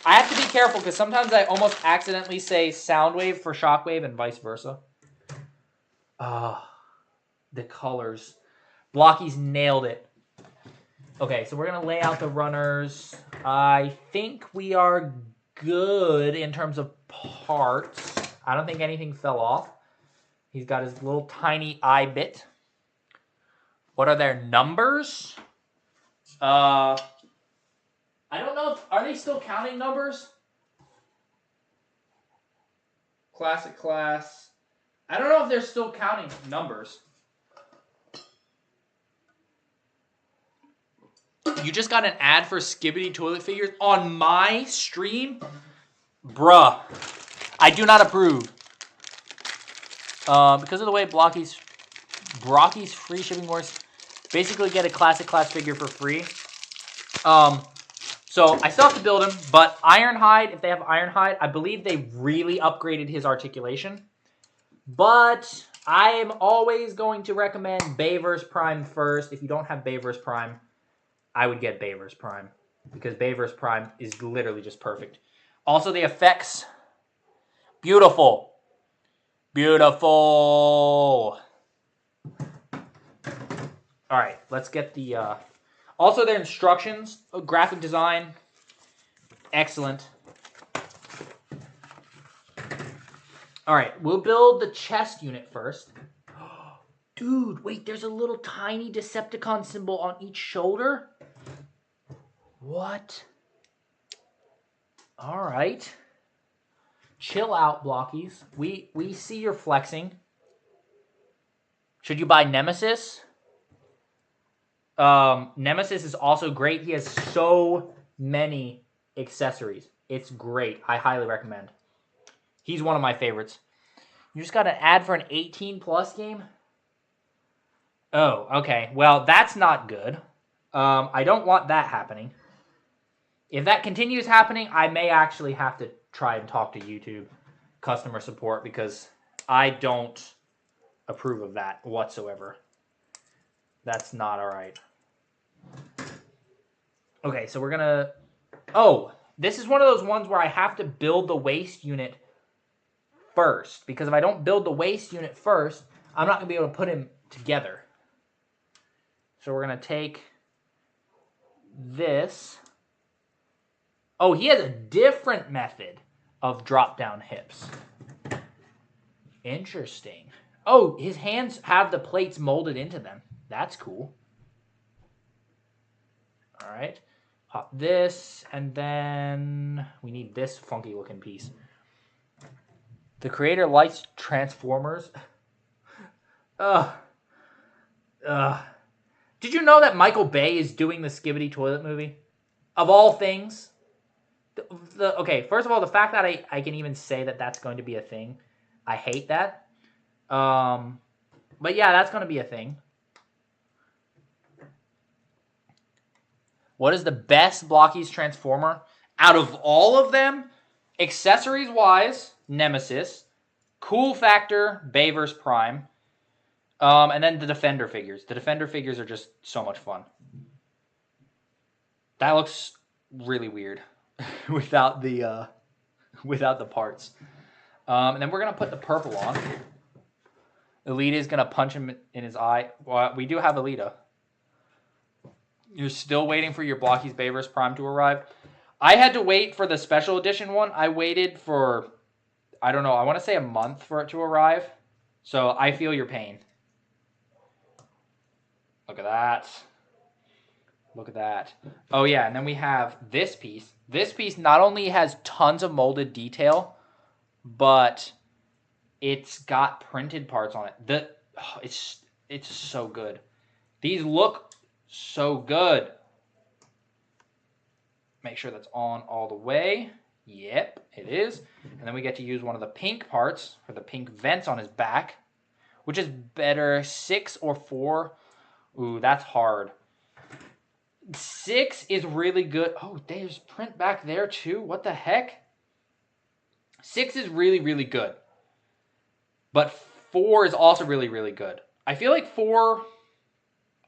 A: I have to be careful because sometimes I almost accidentally say Soundwave for Shockwave and vice versa. The colors. Blokees nailed it. Okay, so we're going to lay out the runners. I think we are good in terms of parts. I don't think anything fell off. He's got his little tiny eye bit. What are their numbers? I don't know. Are they still counting numbers? Classic Class. I don't know if they're still counting numbers. You just got an ad for Skibidi toilet figures on my stream? Bruh. I do not approve. Because of the way Blokees free shipping works, basically get a Classic Class figure for free. So I still have to build him, but Ironhide, if they have Ironhide, I believe they really upgraded his articulation. But I am always going to recommend Bay vs. Prime first. If you don't have Bay vs. Prime, I would get Bay vs. Prime, because Bay vs. Prime is literally just perfect. Also, the effects, beautiful. Beautiful. All right, let's get the... Also, their instructions, graphic design, excellent. All right, we'll build the chest unit first. Dude, wait, there's a little tiny Decepticon symbol on each shoulder? What? All right. Chill out, Blokees. We see you're flexing. Should you buy Nemesis? Nemesis is also great. He has so many accessories. It's great. I highly recommend. He's one of my favorites. You just got an ad for an 18+ game? Oh, okay. Well, that's not good. I don't want that happening. If that continues happening, I may actually have to try and talk to YouTube customer support, because I don't approve of that whatsoever. That's not all right. Okay, so we're going to... Oh, this is one of those ones where I have to build the waist unit first, because if I don't build the waist unit first, I'm not going to be able to put him together. So we're going to take this. Oh, he has a different method of drop-down hips. Interesting. Oh, his hands have the plates molded into them. That's cool. All right. Pop this, and then we need this funky-looking piece. The creator likes Transformers. Did you know that Michael Bay is doing the Skibidi toilet movie? Of all things. Okay, first of all, the fact that I can even say that that's going to be a thing, I hate that. But yeah, that's going to be a thing. What is the best Blokees Transformer? Out of all of them, accessories-wise, Nemesis. Cool factor, Bay vs. Prime. And then the Defender figures. The Defender figures are just so much fun. That looks really weird without the parts. And then we're going to put the purple on. Alita is going to punch him in his eye. Well, we do have Alita. You're still waiting for your Blokees Bay vs. Prime to arrive. I had to wait for the special edition one. I waited for, I don't know, I want to say a month for it to arrive. So I feel your pain. Look at that. Look at that. Oh yeah, and then we have this piece. This piece not only has tons of molded detail, but it's got printed parts on it. It's so good. These look so good. Make sure that's on all the way. Yep, it is. And then we get to use one of the pink parts for the pink vents on his back. Which is better, 6 or 4? Ooh, that's hard. 6 is really good. Oh, there's print back there too. What the heck? 6 is really, really good. But 4 is also really, really good. I feel like 4...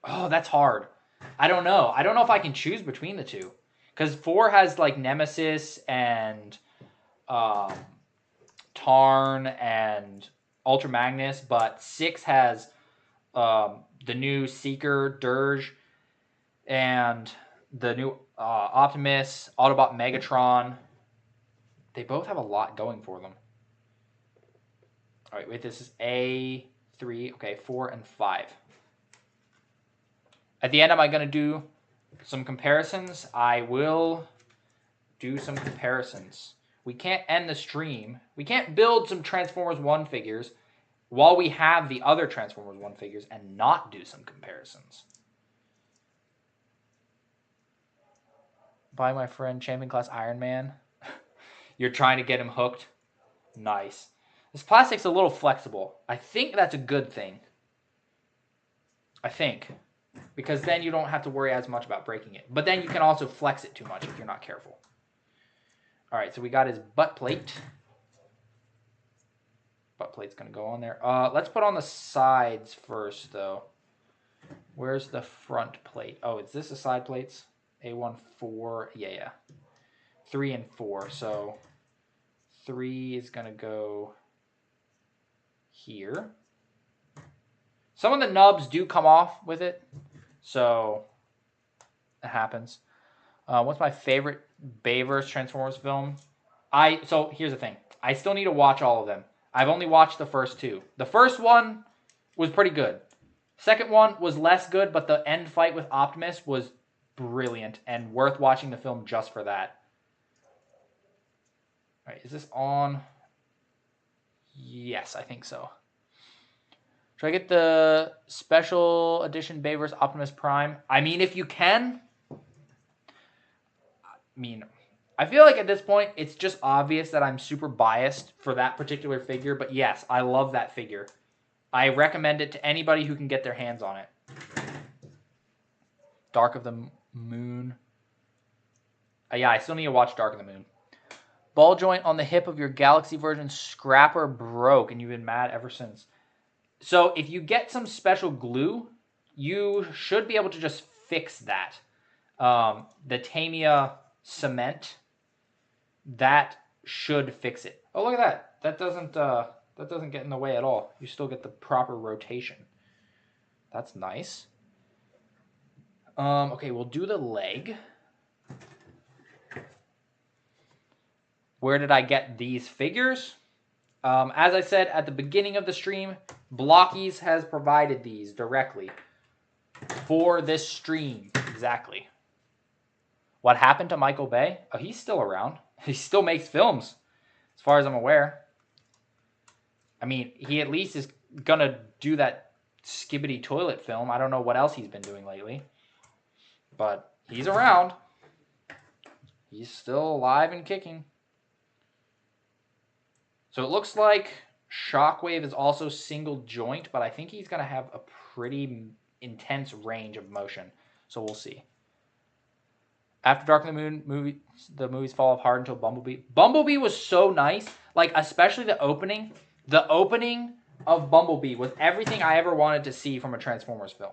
A: Oh, that's hard. I don't know. I don't know if I can choose between the two. Because 4 has like Nemesis and Tarn and Ultra Magnus, but 6 has the new Seeker, Dirge, and the new Optimus, Autobot Megatron. They both have a lot going for them. All right, wait, this is A3, okay, 4 and 5. At the end, am I going to do some comparisons? I will do some comparisons. We can't end the stream. We can't build some Transformers 1 figures while we have the other Transformers 1 figures and not do some comparisons. Buy my friend Champion Class Iron Man. You're trying to get him hooked? Nice. This plastic's a little flexible. I think that's a good thing. I think. Because then you don't have to worry as much about breaking it. But then you can also flex it too much if you're not careful. Alright, so we got his butt plate. Butt plate's going to go on there. Let's put on the sides first, though. Where's the front plate? Oh, is this the side plates? A1, 4. Yeah. 3 and 4. So 3 is going to go here. Some of the nubs do come off with it. So it happens. What's my favorite Bayverse Transformers film? So here's the thing. I still need to watch all of them. I've only watched the first 2. The first one was pretty good. Second one was less good, but the end fight with Optimus was brilliant and worth watching the film just for that. All right, is this on? Yes, I think so. Should I get the special edition Bayverse Optimus Prime? I mean, if you can. I feel like at this point, it's just obvious that I'm super biased for that particular figure. But yes, I love that figure. I recommend it to anybody who can get their hands on it. Dark of the Moon. Yeah, I still need to watch Dark of the Moon. Ball joint on the hip of your Galaxy version scrapper broke, and you've been mad ever since. So if you get some special glue, you should be able to just fix that. The Tamiya cement, that should fix it. Oh, look at that. That doesn't get in the way at all. You still get the proper rotation. That's nice. Okay, we'll do the leg. Where did I get these figures? As I said at the beginning of the stream, Blokees has provided these directly for this stream. Exactly. What happened to Michael Bay? Oh, he's still around. He still makes films, as far as I'm aware. I mean, he at least is going to do that Skibbity Toilet film. I don't know what else he's been doing lately. But he's around. He's still alive and kicking. So it looks like Shockwave is also single joint, but I think he's going to have a pretty intense range of motion. So we'll see. After Dark of the Moon, the movies fall off hard until Bumblebee. Bumblebee was so nice. Like, especially the opening. The opening of Bumblebee was everything I ever wanted to see from a Transformers film.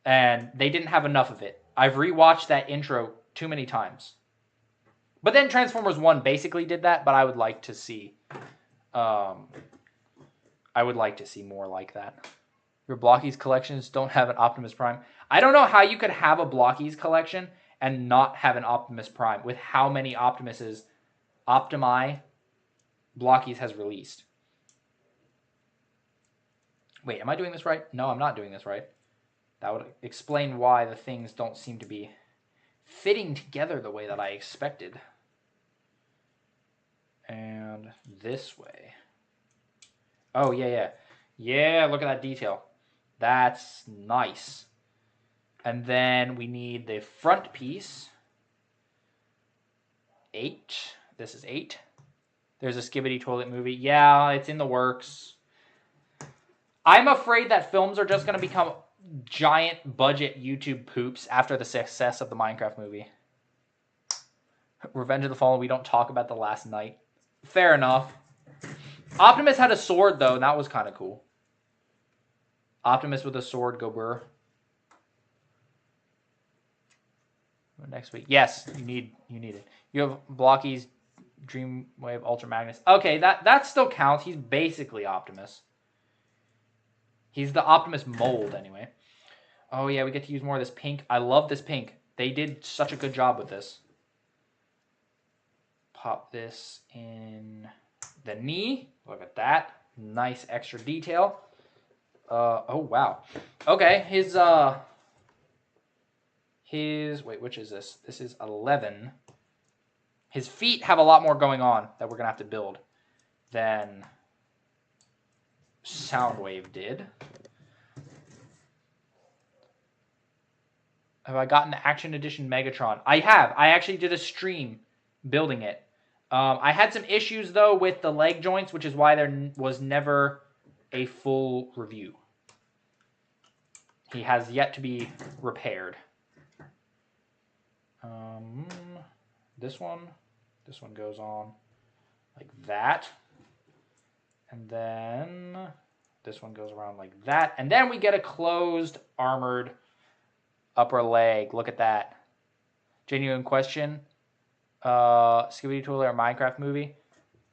A: And they didn't have enough of it. I've rewatched that intro too many times. But then Transformers 1 basically did that, but I would like to see more like that. Your Blokees collections don't have an Optimus Prime. I don't know how you could have a Blokees collection and not have an Optimus Prime with how many Optimuses Blokees has released. Wait, am I doing this right? No, I'm not doing this right. That would explain why the things don't seem to be fitting together the way that I expected. And this way. Oh, yeah. Yeah, look at that detail. That's nice. And then we need the front piece. 8. This is 8. There's a Skibbity Toilet movie. Yeah, it's in the works. I'm afraid that films are just going to become giant budget YouTube poops after the success of the Minecraft movie. Revenge of the Fallen, we don't talk about the last night. Fair enough. Optimus had a sword, though, and that was kind of cool. Optimus with a sword, go burr. next week. Yes, you need it. You have Blokees Dreamwave Ultra Magnus. Okay, that still counts. He's basically Optimus. He's the Optimus mold anyway. Oh yeah, we get to use more of this pink. I love this pink. They did such a good job with this. Pop this in the knee. Look at that. Nice extra detail. Oh wow. Okay, his wait, which is this? This is 11. His feet have a lot more going on that we're gonna have to build than Soundwave did. Have I gotten the Action Edition Megatron? I have. I actually did a stream building it. I had some issues, though, with the leg joints, which is why there was never a full review. He has yet to be repaired. This one goes on like that. And then this one goes around like that. And then we get a closed, armored upper leg. Look at that. Genuine question. Scooby-Doo Toilet or Minecraft movie?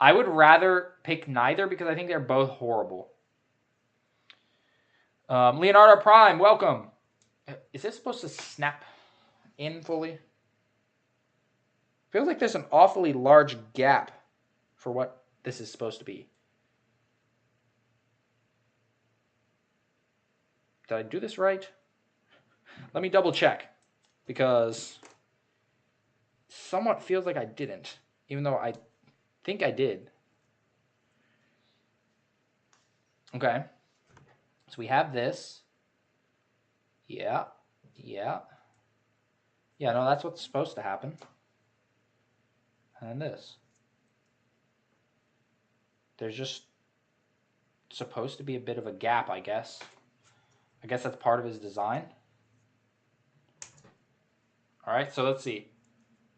A: I would rather pick neither because I think they're both horrible. Leonardo Prime, welcome. Is this supposed to snap in fully? Feels like there's an awfully large gap for what this is supposed to be. Did I do this right? Let me double check, because somewhat feels like I didn't, even though I think I did. Okay. So we have this. Yeah. Yeah, no, that's what's supposed to happen. And this. There's just supposed to be a bit of a gap, I guess. I guess that's part of his design. All right, so let's see.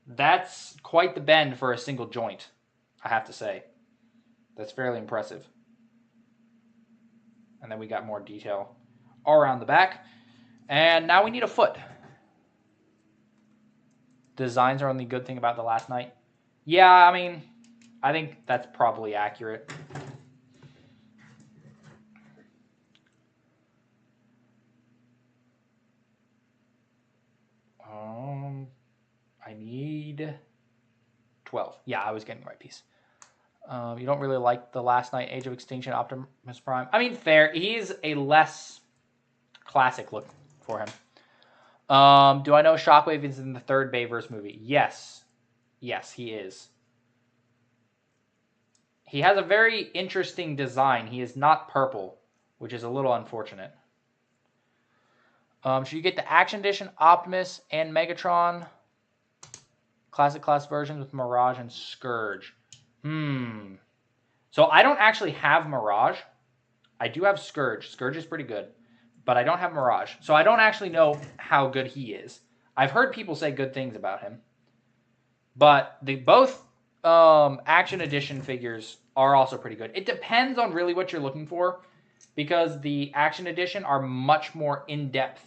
A: That's quite the bend for a single joint, I have to say. That's fairly impressive. And then we got more detail all around the back. And now we need a foot. Designs are only good thing about the last night. Yeah, I mean, I think that's probably accurate. I need 12. Yeah, I was getting the right piece. You don't really like the last night Age of Extinction Optimus Prime. I mean, fair. He's a less classic look for him. Do I know Shockwave is in the third Bayverse movie? Yes. Yes, he is. He has a very interesting design. He is not purple, which is a little unfortunate. Should you get the Action Edition Optimus and Megatron? Classic Class versions with Mirage and Scourge. So I don't actually have Mirage. I do have Scourge. Scourge is pretty good. But I don't have Mirage. So I don't actually know how good he is. I've heard people say good things about him. But both Action Edition figures are also pretty good. It depends on really what you're looking for, because the Action Edition are much more in-depth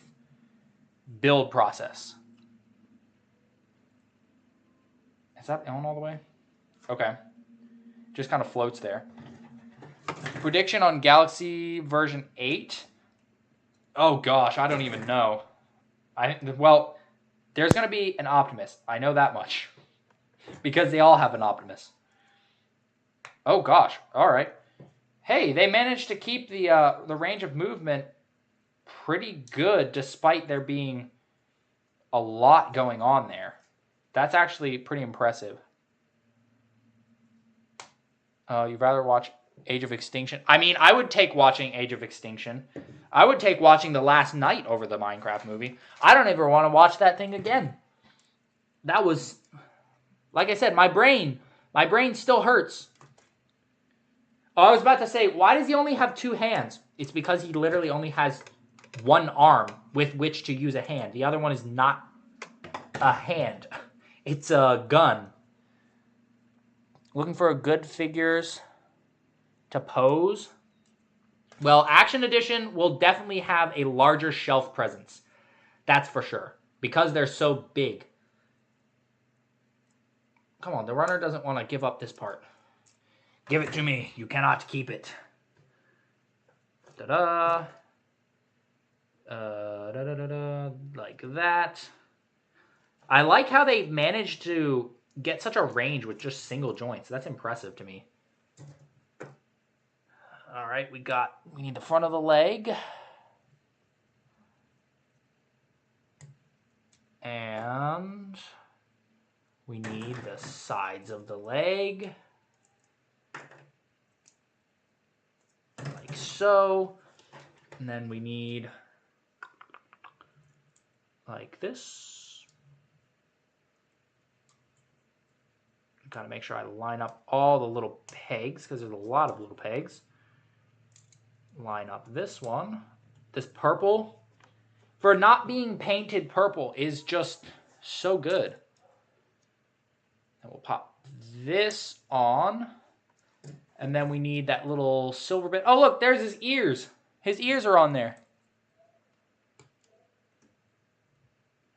A: build process. Is that on all the way? Okay. Just kind of floats there. Prediction on Galaxy version 8? Oh gosh, I don't even know. Well, there's going to be an Optimus. I know that much. Because they all have an Optimus. Oh gosh, alright. Hey, they managed to keep the range of movement pretty good despite there being a lot going on there. That's actually pretty impressive. You'd rather watch Age of Extinction? I mean, I would take watching Age of Extinction. I would take watching The Last Night over the Minecraft movie. I don't ever want to watch that thing again. That was, like I said, my brain still hurts. Oh, I was about to say, why does he only have 2 hands? It's because he literally only has 1 arm with which to use a hand. The other one is not a hand. It's a gun. Looking for good figures to pose? Well, Action Edition will definitely have a larger shelf presence. That's for sure. Because they're so big. Come on, the runner doesn't want to give up this part. Give it to me. You cannot keep it. Da-da. Da-da-da-da. Like that. I like how they managed to get such a range with just single joints. That's impressive to me. All right, we need the front of the leg. And we need the sides of the leg. Like so. And then we need like this. Gotta make sure I line up all the little pegs because there's a lot of little pegs. Line up this one. This purple, for not being painted purple, is just so good. And we'll pop this on. And then we need that little silver bit. Oh, look, there's his ears. His ears are on there.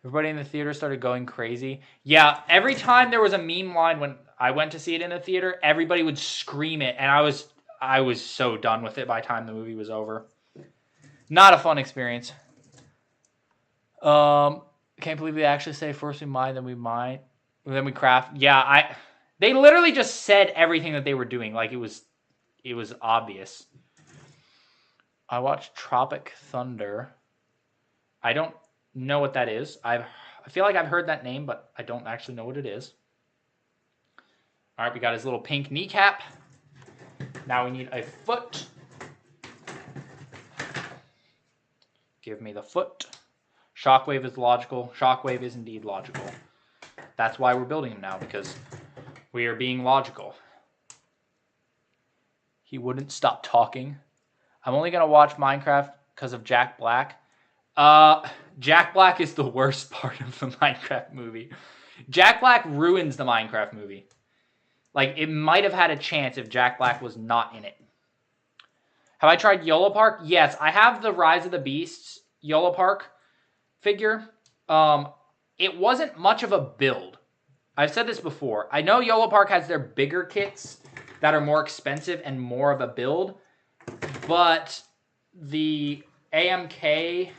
A: Everybody in the theater started going crazy. Yeah, every time there was a meme line when I went to see it in the theater, everybody would scream it. And I was so done with it by the time the movie was over. Not a fun experience. Can't believe they actually say first we mine, then we mine, then we craft. Yeah, they literally just said everything that they were doing. Like it was obvious. I watched Tropic Thunder. I don't know what that is. I feel like I've heard that name, but I don't actually know what it is. All right, we got his little pink kneecap. Now we need a foot. Give me the foot. Shockwave is logical. Shockwave is indeed logical. That's why we're building him now, because we are being logical. He wouldn't stop talking. I'm only going to watch Minecraft because of Jack Black. Jack Black is the worst part of the Minecraft movie. Jack Black ruins the Minecraft movie. Like, it might have had a chance if Jack Black was not in it. Have I tried YOLO Park? Yes, I have the Rise of the Beasts YOLO Park figure. It wasn't much of a build. I've said this before. I know YOLO Park has their bigger kits that are more expensive and more of a build, but the AMK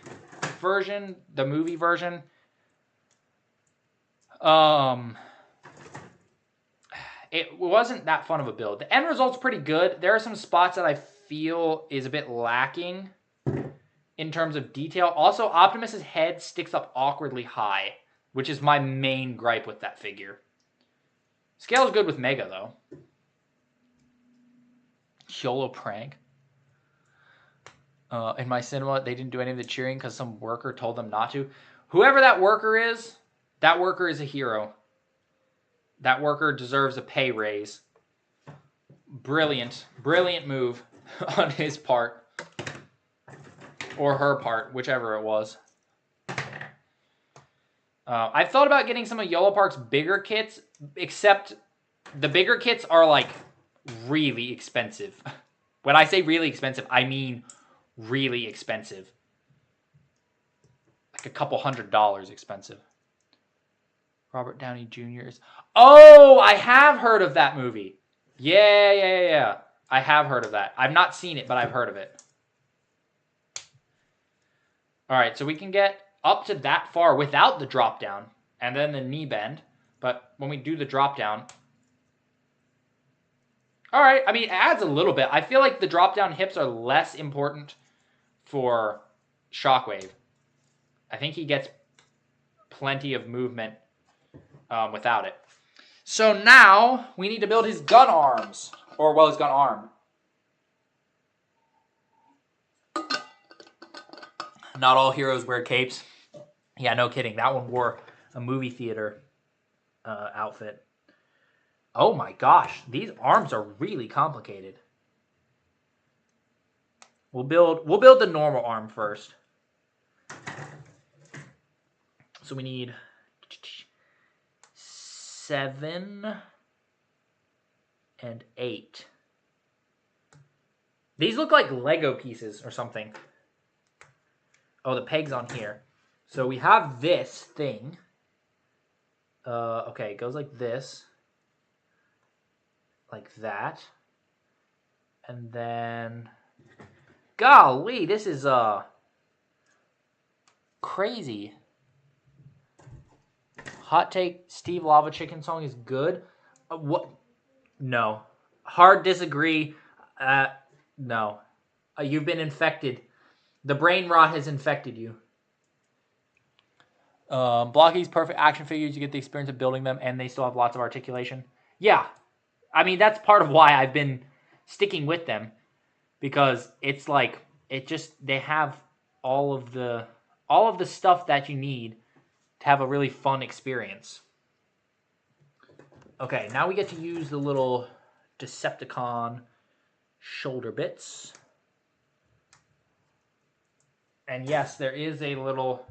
A: version, the movie version, it wasn't that fun of a build. The end result's pretty good. There are some spots that I feel is a bit lacking in terms of detail. Also, Optimus's head sticks up awkwardly high, which is my main gripe with that figure. Scale's good with Mega, though. YOLO prank. In my cinema, they didn't do any of the cheering because some worker told them not to. Whoever that worker is a hero. That worker deserves a pay raise. Brilliant. Brilliant move on his part. Or her part, whichever it was. I've thought about getting some of YOLO Park's bigger kits, except the bigger kits are, like, really expensive. When I say really expensive, I mean really expensive. Like a couple $100 expensive. Robert Downey Jr. is... Oh, I have heard of that movie. Yeah. I have heard of that. I've not seen it, but I've heard of it. All right, so we can get up to that far without the drop down and then the knee bend. But when we do the drop down... All right, I mean, it adds a little bit. I feel like the drop down hips are less important for Shockwave. I think he gets plenty of movement without it. So now we need to build his gun arms. Or, well, his gun arm. Not all heroes wear capes. Yeah, no kidding. That one wore a movie theater outfit. Oh my gosh, these arms are really complicated. We'll build the normal arm first. So we need 7 and 8. These look like Lego pieces or something. Oh, the peg's on here. So we have this thing. Okay, it goes like this. like that. And then, golly, this is crazy. Hot take, Steve Lava Chicken song is good. What? No. Hard disagree. No. You've been infected. The brain rot has infected you. Blokees perfect action figures. You get the experience of building them, and they still have lots of articulation. Yeah. I mean, that's part of why I've been sticking with them. Because it's like, they have all of the stuff that you need to have a really fun experience. Okay, now we get to use the little Decepticon shoulder bits. And yes, there's a little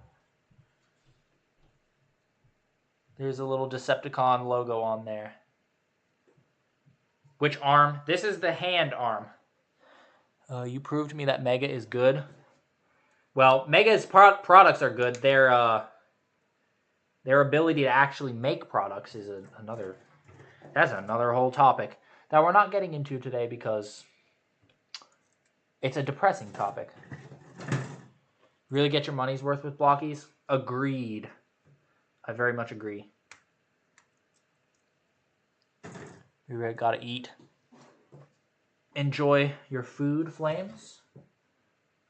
A: Decepticon logo on there. Which arm? This is the hand arm. You proved to me that Mega is good. Well, Mega's products are good. Their ability to actually make products is another whole topic that we're not getting into today because it's a depressing topic. Really get your money's worth with Blokees? Agreed. I very much agree. You really gotta eat. Enjoy your food, Flames.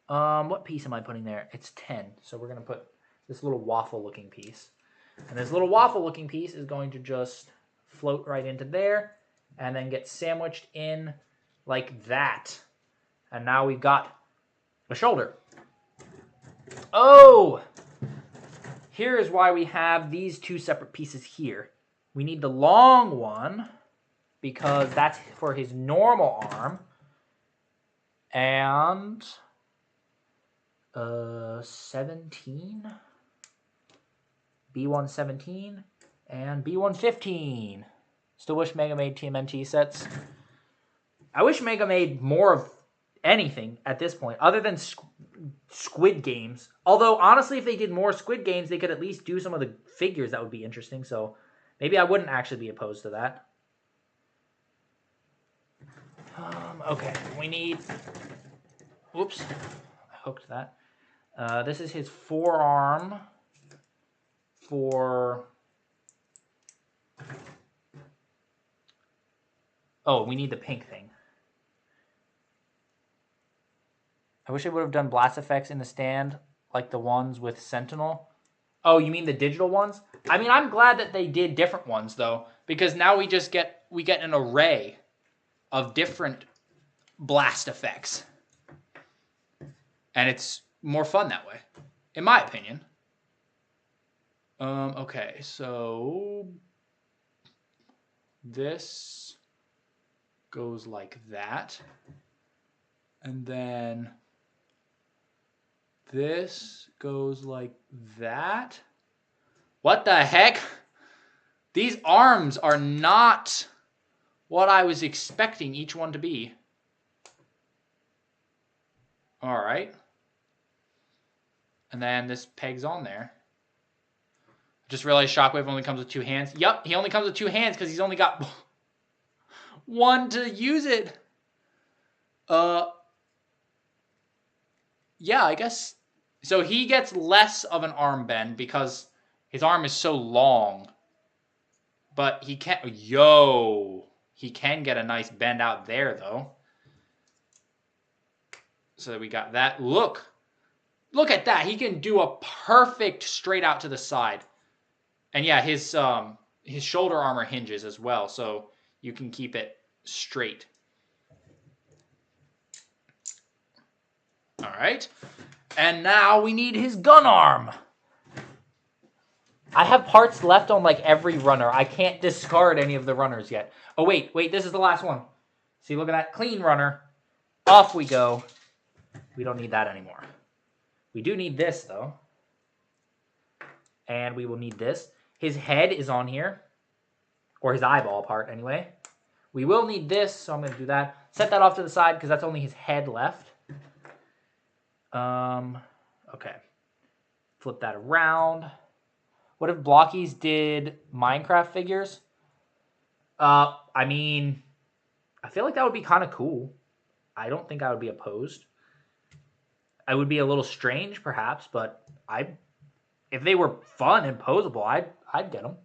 A: What piece am I putting there? It's 10. So we're gonna put this little waffle-looking piece. And this little waffle-looking piece is going to just float right into there and then get sandwiched in like that. And now we've got a shoulder. Oh! Here is why we have these two separate pieces here. We need the long one because that's for his normal arm. And 17, B117, and B115. Still wish Mega made TMNT sets. I wish Mega made more of anything at this point, other than Squid Games. Although, honestly, if they did more Squid Games, they could at least do some of the figures that would be interesting. So maybe I wouldn't actually be opposed to that. Okay, we need... Whoops, I hooked that. This is his forearm for... Oh, we need the pink thing. I wish I would have done blast effects in the stand like the ones with Sentinel. Oh, you mean the digital ones? I mean, I'm glad that they did different ones, though, because now we get an array of different blast effects. And it's more fun that way, in my opinion. Okay, so this goes like that. And then this goes like that. What the heck? These arms are not what I was expecting each one to be. All right. And then this peg's on there. Just realized Shockwave only comes with 2 hands. Yup, he only comes with 2 hands because he's only got one to use it. Yeah, I guess. So he gets less of an arm bend because his arm is so long. But he can't... He can get a nice bend out there, though. So we got that. Look at that. He can do a perfect straight out to the side. And yeah, his shoulder armor hinges as well, so you can keep it straight. All right. And now we need his gun arm. I have parts left on like every runner. I can't discard any of the runners yet. Oh, wait, this is the last one. See, look at that. Clean runner. Off we go. We don't need that anymore. We do need this, though. And we will need this. His head is on here. Or his eyeball part, anyway. We will need this, so I'm going to do that. Set that off to the side, because that's only his head left. Okay. Flip that around. What if Blokees did Minecraft figures? I mean, I feel like that would be kind of cool. I don't think I would be opposed. I would be a little strange, perhaps, but if they were fun and posable, I'd get them.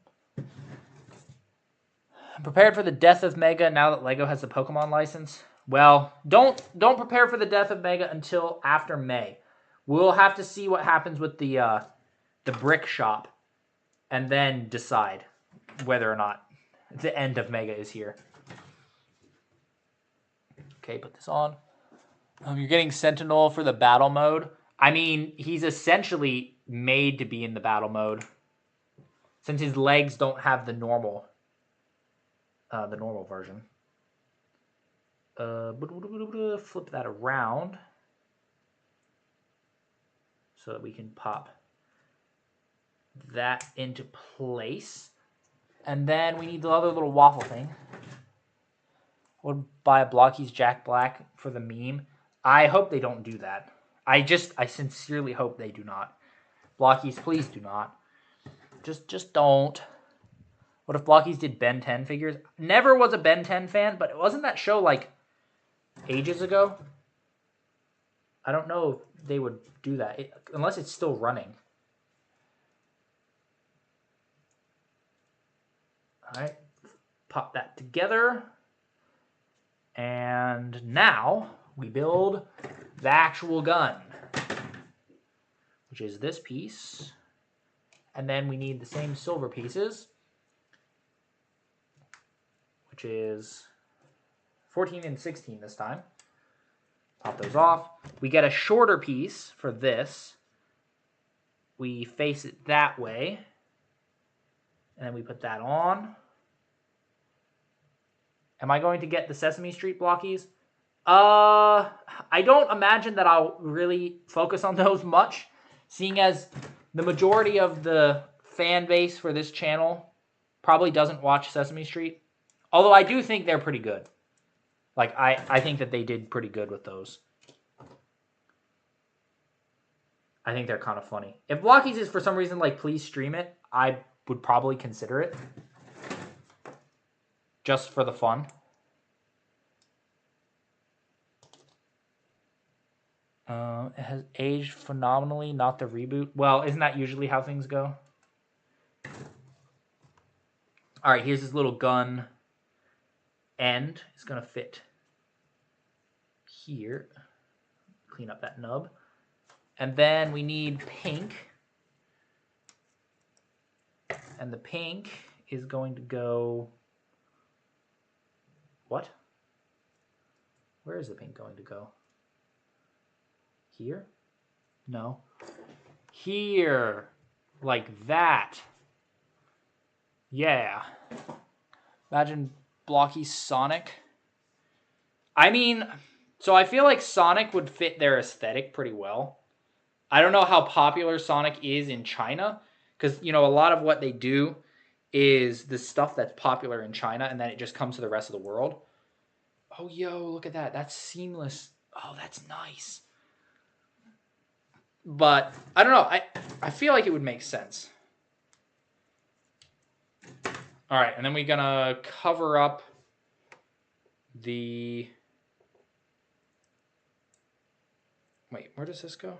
A: I'm prepared for the death of Mega now that Lego has the Pokemon license. Well, don't prepare for the death of Mega until after May. We'll have to see what happens with the brick shop, and then decide whether or not the end of Mega is here. Okay, put this on. You're getting Sentinel for the battle mode. I mean, he's essentially made to be in the battle mode, since his legs don't have the normal version. Flip that around so that we can pop that into place. And then we need the other little waffle thing. We'll buy a Blokees Jack Black for the meme. I hope they don't do that. I sincerely hope they do not. Blokees, please do not. Just don't. What if Blokees did Ben 10 figures? Never was a Ben 10 fan, but wasn't that show like ages ago? I don't know if they would do that, unless it's still running. All right, pop that together. And now we build the actual gun, which is this piece. And then we need the same silver pieces, which is 14 and 16 this time. Pop those off. We get a shorter piece for this. We face it that way. And then we put that on. Am I going to get the Sesame Street Blokees? I don't imagine that I'll really focus on those much, seeing as the majority of the fan base for this channel probably doesn't watch Sesame Street. Although I do think they're pretty good. Like, I think that they did pretty good with those. I think they're kind of funny. If Blokees is for some reason like, please stream it, I would probably consider it. Just for the fun. It has aged phenomenally, not the reboot. Well, isn't that usually how things go? Alright, here's this little gun end. It's going to fit here. Clean up that nub. And then we need pink. And the pink is going to go... What? Where is the pink going to go? Here? No. Here. Like that. Yeah. Imagine Blokees Sonic. I mean, so I feel like Sonic would fit their aesthetic pretty well. I don't know how popular Sonic is in China, because, you know, a lot of what they do is the stuff that's popular in China, and then it just comes to the rest of the world. Oh, yo, look at that. That's seamless. Oh, that's nice. But, I don't know. I feel like it would make sense. All right, and then we're going to cover up the... Wait, where does this go?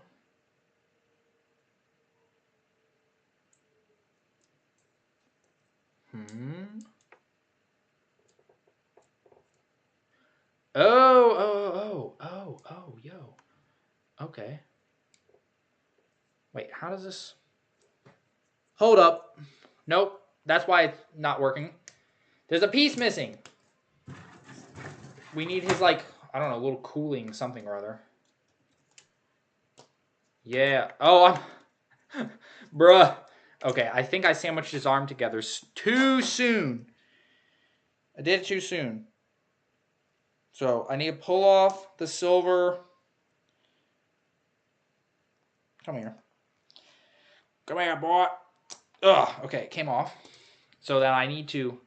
A: Oh, yo. Okay. Wait, how does this... Hold up. Nope, that's why it's not working. There's a piece missing. We need his, like, I don't know, little cooling something or other. Yeah. Oh, I'm... Bruh. Okay, I think I sandwiched his arm together too soon. I did it too soon. So, I need to pull off the silver. Come here. Come here, boy. Ugh, okay, it came off. So then I need to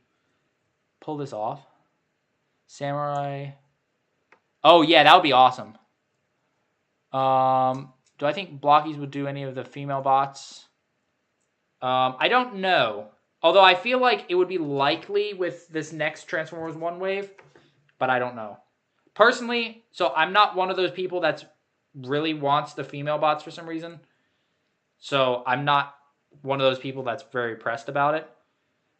A: pull this off. Samurai. Oh, yeah, that would be awesome. Do I think Blokees would do any of the female bots? I don't know. Although I feel like it would be likely with this next Transformers 1 wave. but I don't know. Personally, so I'm not one of those people that's really wants the female bots for some reason. So I'm not one of those people that's very pressed about it.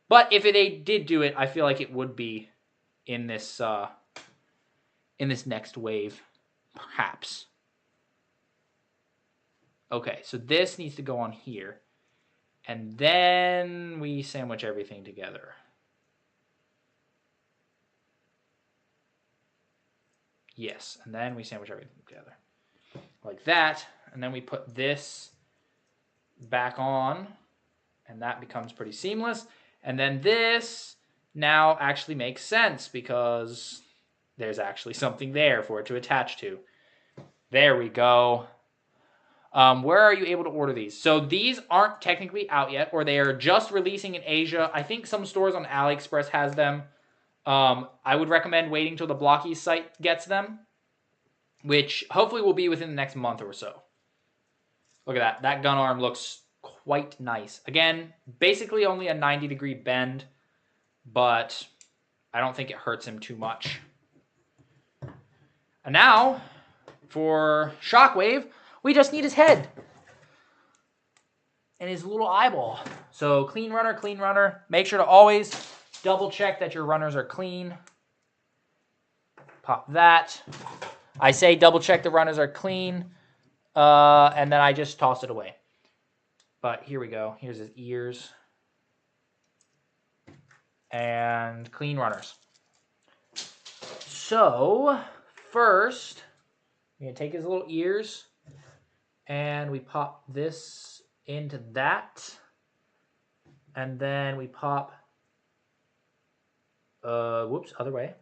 A: But if they did do it, I feel like it would be in this next wave, perhaps. Okay, so this needs to go on here. And then we sandwich everything together. Yes, and then we sandwich everything together. Like that. And then we put this back on. And that becomes pretty seamless. And then this now actually makes sense because there's actually something there for it to attach to. There we go. Where are you able to order these? So these aren't technically out yet, or they are just releasing in Asia. I think some stores on AliExpress has them. I would recommend waiting till the Blokees site gets them, which hopefully will be within the next month or so. Look at that. That gun arm looks quite nice. Again, basically only a 90-degree bend, but I don't think it hurts him too much. And now, for Shockwave, we just need his head and his little eyeball. So clean runner, clean runner. Make sure to always double check that your runners are clean. Pop that. I say double check the runners are clean, and then I just toss it away. But here we go. Here's his ears. And clean runners. So first, we're going to take his little ears. And we pop this into that. And then we pop, other way.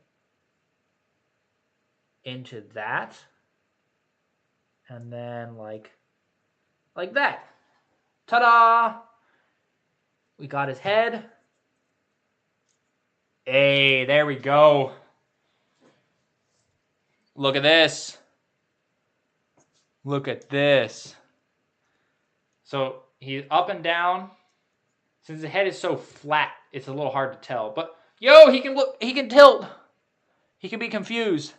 A: Into that. And then like that. Ta-da! We got his head. Hey, there we go. Look at this. Look at this. So he's up and down. Since the head is so flat, it's a little hard to tell. But yo, he can tilt. He can be confused.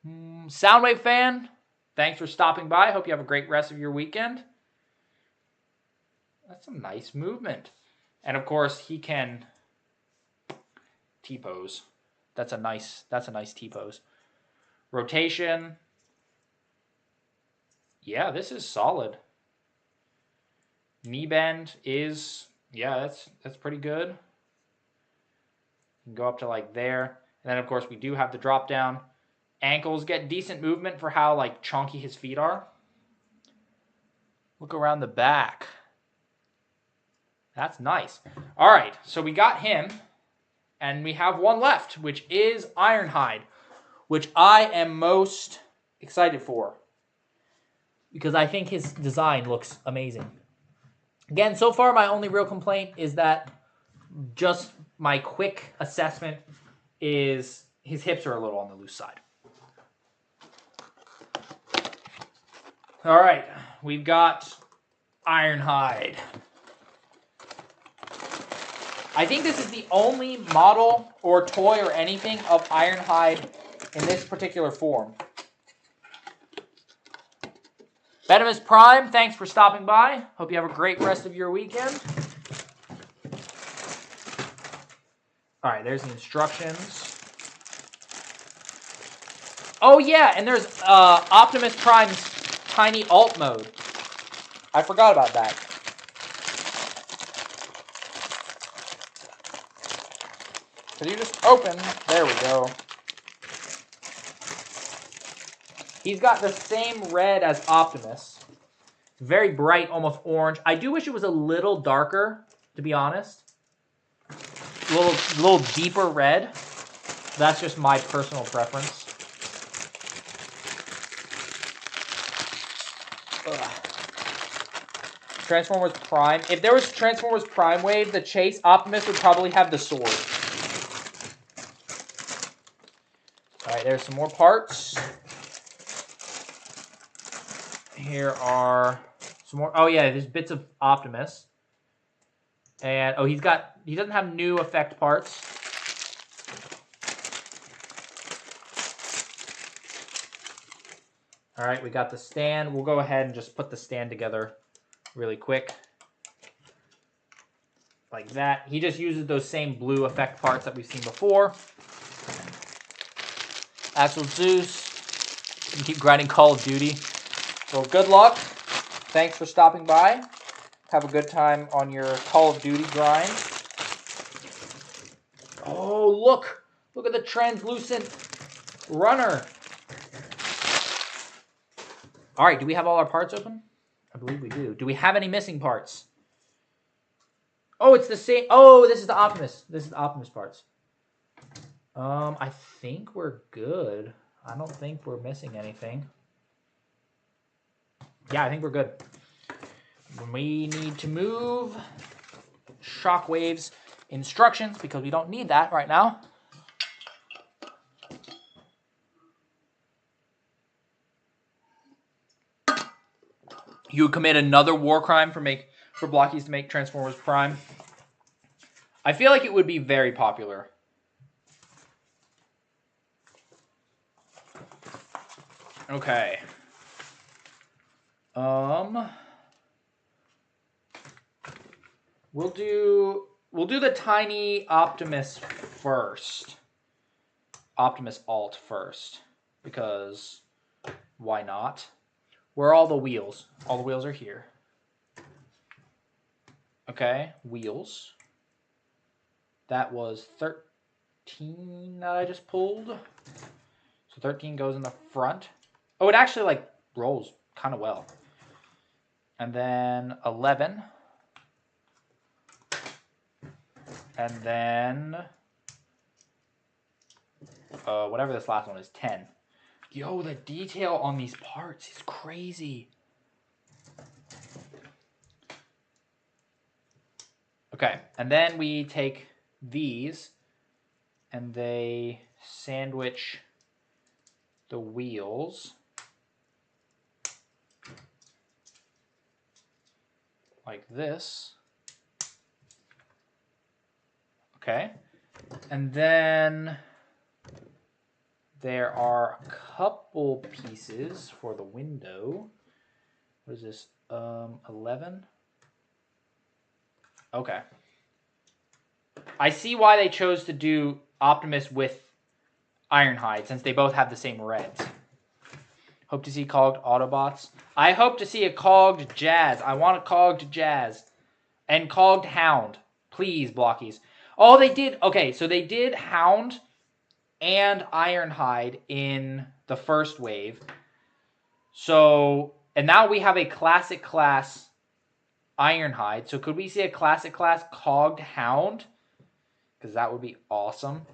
A: Soundwave fan, thanks for stopping by. Hope you have a great rest of your weekend. That's a nice movement. And of course, he can T-pose. That's a nice T-pose. Rotation. Yeah, this is solid. Knee bend is, yeah, that's pretty good. You can go up to like there. And then of course we do have the drop down. Ankles get decent movement for how like chunky his feet are. Look around the back. That's nice. All right, so we got him. And we have one left, which is Ironhide, which I am most excited for, because I think his design looks amazing. Again, so far my only real complaint is that just my quick assessment is his hips are a little on the loose side. All right, we've got Ironhide. I think this is the only model or toy or anything of Ironhide in this particular form. Venomous Prime, thanks for stopping by. Hope you have a great rest of your weekend. All right, there's the instructions. Oh yeah, and there's Optimus Prime's tiny alt mode. I forgot about that. So you just open, there we go. He's got the same red as Optimus. Very bright, almost orange. I do wish it was a little darker, to be honest. A little deeper red. That's just my personal preference. Ugh. Transformers Prime. If there was Transformers Prime Wave, the Chase, Optimus would probably have the sword. Alright, there's some more parts. Here are some more. Oh yeah, there's bits of Optimus. And oh, he doesn't have new effect parts. All right, we got the stand. We'll go ahead and just put the stand together really quick. Like that. He just uses those same blue effect parts that we've seen before. Axel Zeus. You can keep grinding Call of Duty. Well, good luck. Thanks for stopping by. Have a good time on your Call of Duty grind. Oh, look. Look at the translucent runner. All right, do we have all our parts open? I believe we do. Do we have any missing parts? Oh, it's the same. Oh, this is the Optimus. This is the Optimus parts. I think we're good. I don't think we're missing anything. Yeah, I think we're good. We need to move Shockwave's instructions because we don't need that right now. You would commit another war crime for Blokees to make Transformers Prime. I feel like it would be very popular. Okay. We'll do the tiny Optimus first. Optimus Alt first. Because why not? Where are all the wheels? All the wheels are here. Okay, wheels. That was 13 that I just pulled. So 13 goes in the front. Oh, it actually like rolls kind of well. And then 11. And then whatever this last one is, 10. Yo, the detail on these parts is crazy. Okay, and then we take these and they sandwich the wheels like this. Okay, and then there are a couple pieces for the window. What is this? 11? Okay. I see why they chose to do Optimus with Ironhide, since they both have the same reds. Hope to see cogged Autobots. I hope to see a cogged Jazz. I want a cogged Jazz. And cogged Hound. Please, Blokees. Oh, they did. Okay, so they did Hound and Ironhide in the first wave. So, and now we have a Classic Class Ironhide. So could we see a Classic Class cogged Hound? Because that would be awesome.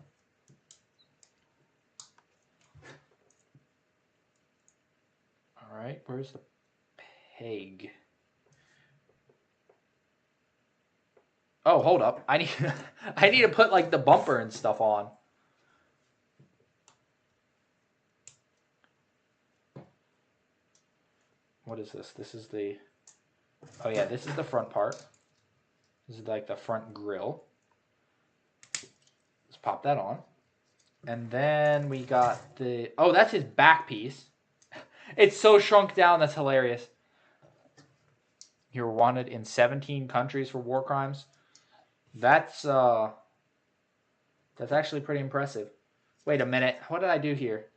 A: All right, where's the peg? Oh, hold up. I need to put like the bumper and stuff on. What is this? This is the... Oh yeah, this is the front part. This is like the front grill. Let's pop that on. And then we got the... Oh, that's his back piece. It's so shrunk down, that's hilarious. You're wanted in 17 countries for war crimes. That's actually pretty impressive. Wait a minute. What did I do here?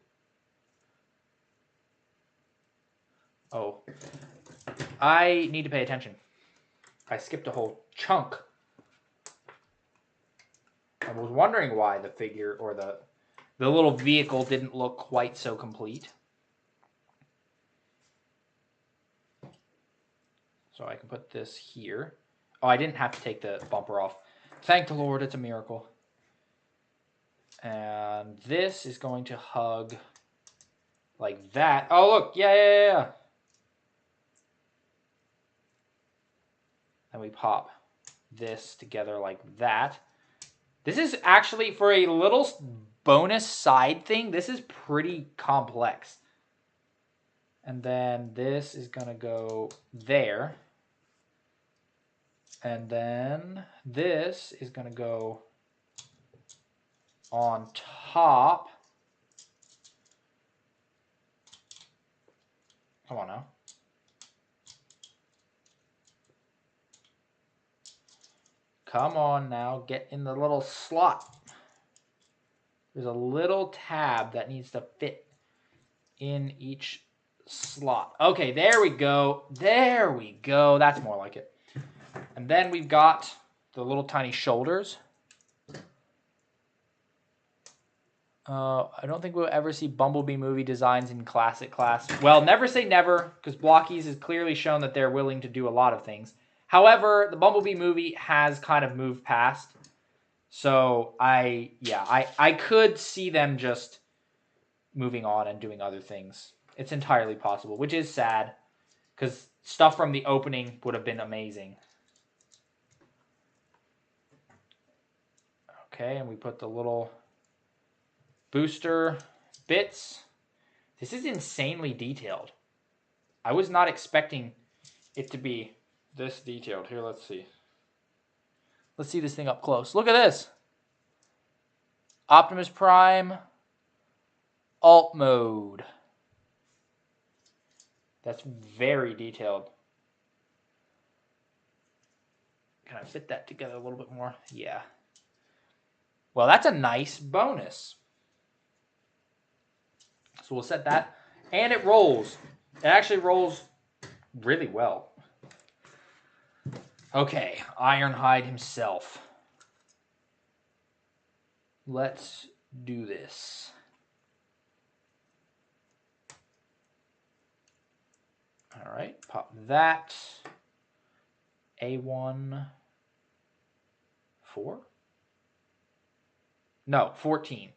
A: Oh. I need to pay attention. I skipped a whole chunk. I was wondering why the figure or the little vehicle didn't look quite so complete. So I can put this here. Oh, I didn't have to take the bumper off. Thank the Lord, it's a miracle. And this is going to hug like that. Oh, look. Yeah. And we pop this together like that. This is actually, for a little bonus side thing, this is pretty complex. And then this is going to go there. And then this is going to go on top. Come on now. Come on now. Get in the little slot. There's a little tab that needs to fit in each slot. Okay, there we go. There we go. That's more like it. And then we've got the little tiny shoulders. I don't think we'll ever see Bumblebee movie designs in Classic Class. Well, never say never, because Blokees has clearly shown that they're willing to do a lot of things. However, the Bumblebee movie has kind of moved past. So, I could see them just moving on and doing other things. It's entirely possible, which is sad, because stuff from the opening would have been amazing. Okay, and we put the little booster bits. This is insanely detailed. I was not expecting it to be this detailed. Here, let's see. Let's see this thing up close. Look at this. Optimus Prime alt mode. That's very detailed. Can I fit that together a little bit more? Yeah. Well, that's a nice bonus. So we'll set that. And it rolls. It actually rolls really well. Okay, Ironhide himself. Let's do this. All right, pop that. A1, 4? No, 14.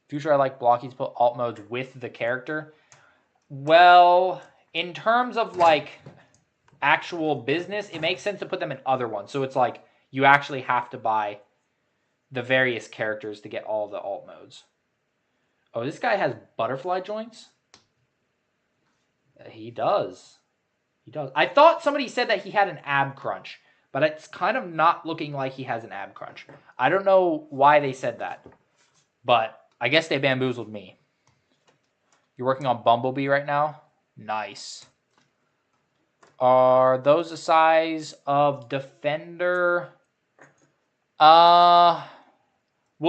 A: Future, I like Blokees put alt modes with the character. Well, in terms of like actual business, it makes sense to put them in other ones. So it's like you actually have to buy the various characters to get all the alt modes. Oh, this guy has butterfly joints? He does. He does. I thought somebody said that he had an ab crunch, but it's kind of not looking like he has an ab crunch. I don't know why they said that, but I guess they bamboozled me. You're working on Bumblebee right now? Nice. Are those the size of Defender? We'll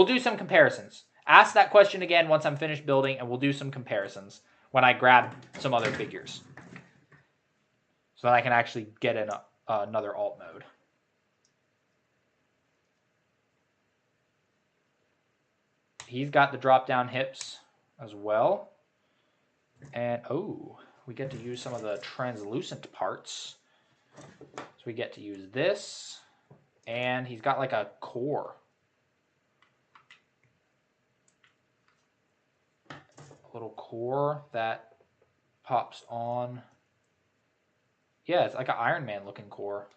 A: do some comparisons. Ask that question again once I'm finished building, and we'll do some comparisons when I grab some other figures, so that I can actually get another alt mode. He's got the drop-down hips as well. And, oh, we get to use some of the translucent parts. So we get to use this. And he's got like a core. A little core that pops on. Yeah, it's like an Iron Man looking core.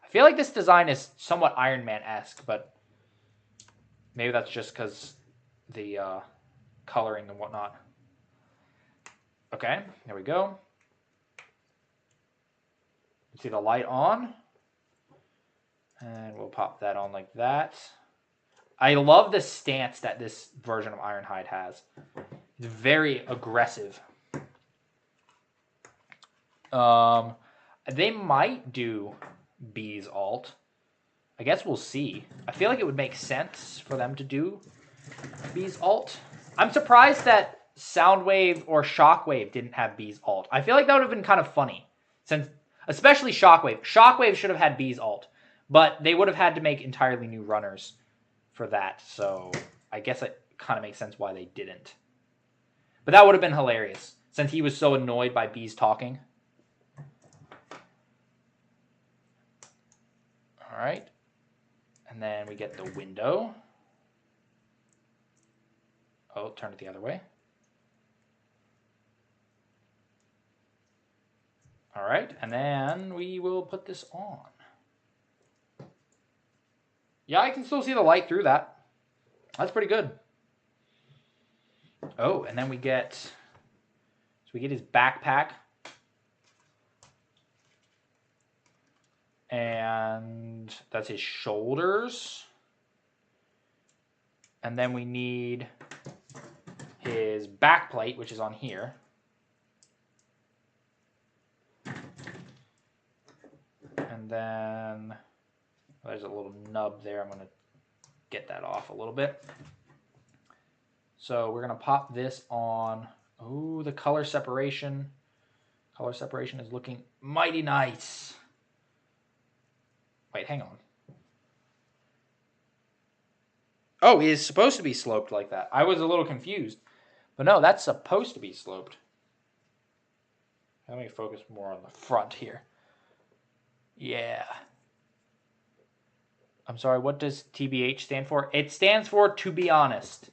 A: I feel like this design is somewhat Iron Man-esque, but maybe that's just because the coloring and whatnot. Okay, there we go. See the light on. And we'll pop that on like that. I love the stance that this version of Ironhide has. It's very aggressive. They might do B's alt. I guess we'll see. I feel like it would make sense for them to do B's alt. I'm surprised that Soundwave or Shockwave didn't have B's alt. I feel like that would have been kind of funny, since especially Shockwave. Shockwave should have had B's alt, but they would have had to make entirely new runners for that. So I guess it kind of makes sense why they didn't. But that would have been hilarious, since he was so annoyed by B's talking. All right. And then we get the window. Oh, turn it the other way. All right, and then we will put this on. Yeah, I can still see the light through that. That's pretty good. Oh, and then we get his backpack. And that's his shoulders. And then we need his back plate, which is on here. And then there's a little nub there. I'm going to get that off a little bit. So we're going to pop this on. Ooh, the color separation. Color separation is looking mighty nice. Wait, hang on. Oh, it is supposed to be sloped like that. I was a little confused. But no, that's supposed to be sloped. Let me focus more on the front here. Yeah. I'm sorry, what does TBH stand for? It stands for to be honest.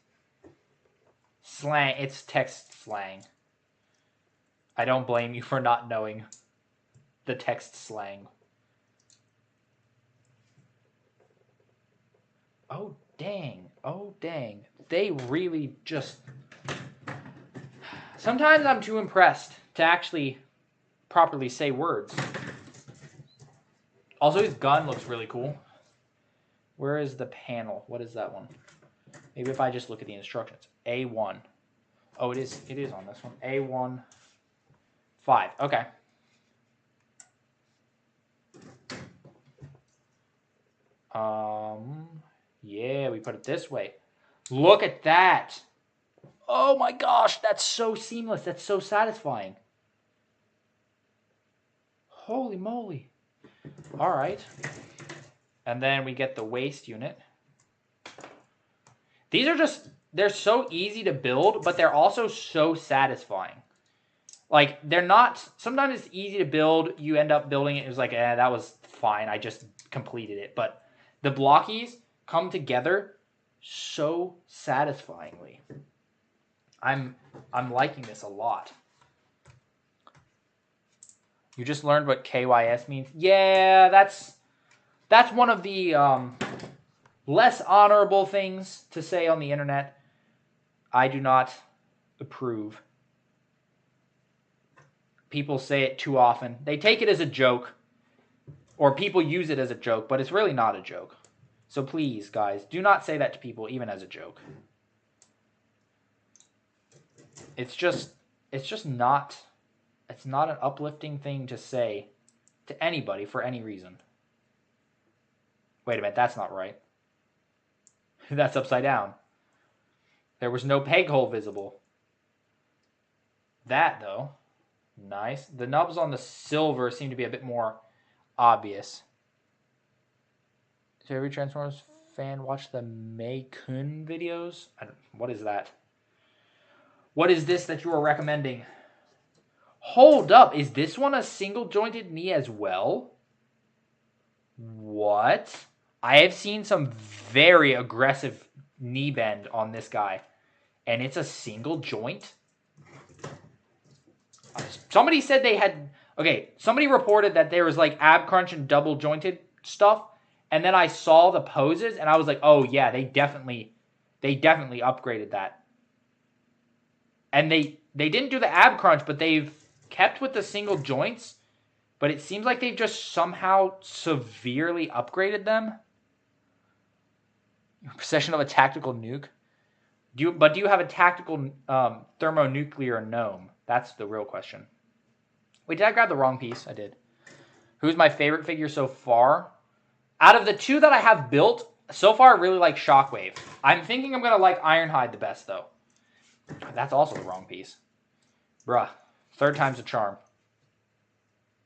A: Slang. It's text slang. I don't blame you for not knowing the text slang. Oh, dang. Oh, dang. They really just... Sometimes I'm too impressed to actually properly say words. Also, his gun looks really cool. Where is the panel? What is that one? Maybe if I just look at the instructions. A1. Oh, it is on this one. A1 5. Okay. Yeah, we put it this way. Look at that. Oh my gosh, that's so seamless. That's so satisfying. Holy moly. All right. And then we get the waist unit. These are just, they're so easy to build, but they're also so satisfying. Like, they're not, sometimes it's easy to build. You end up building it. It was like, that was fine. I just completed it. But the Blokees come together so satisfyingly. I'm liking this a lot. You just learned what KYS means? Yeah, that's one of the less honorable things to say on the internet. I do not approve. People say it too often. They take it as a joke, or people use it as a joke, but it's really not a joke. So please, guys, do not say that to people, even as a joke. It's just not, it's not an uplifting thing to say to anybody for any reason. Wait a minute, that's not right. That's upside down. There was no peg hole visible. That, though, nice. The nubs on the silver seem to be a bit more obvious. Did every Transformers fan watch the Mei Kun videos? What is that? What is this that you are recommending? Hold up. Is this one a single jointed knee as well? What? I have seen some very aggressive knee bend on this guy. And it's a single joint? Somebody said they had... Okay, somebody reported that there was like ab crunch and double jointed stuff. And then I saw the poses and I was like, oh yeah, they definitely upgraded that. And they didn't do the ab crunch, but they've kept with the single joints. But it seems like they've just somehow severely upgraded them. Possession of a tactical nuke. Do you have a tactical thermonuclear gnome? That's the real question. Wait, did I grab the wrong piece? I did. Who's my favorite figure so far? Out of the two that I have built, so far I really like Shockwave. I'm thinking I'm going to like Ironhide the best, though. That's also the wrong piece. Bruh. Third time's a charm.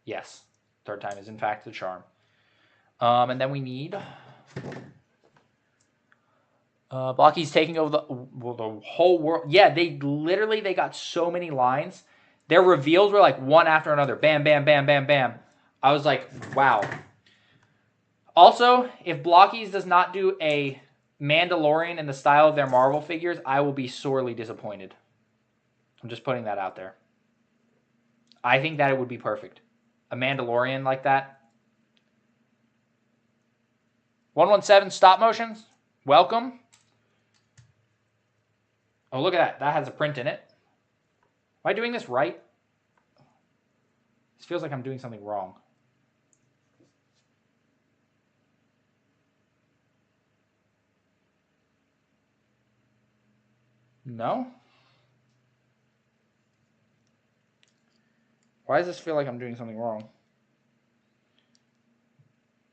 A: Yes. Third time is, in fact, the charm. And then we need... Blokees taking over the whole world. Yeah, they got so many lines. Their reveals were like one after another. Bam, bam, bam, bam, bam. I was like, wow. Also, if Blokees does not do a Mandalorian in the style of their Marvel figures, I will be sorely disappointed. I'm just putting that out there. I think that it would be perfect. A Mandalorian like that. 117 stop motions. Welcome. Oh, look at that. That has a print in it. Am I doing this right? This feels like I'm doing something wrong. No? Why does this feel like I'm doing something wrong?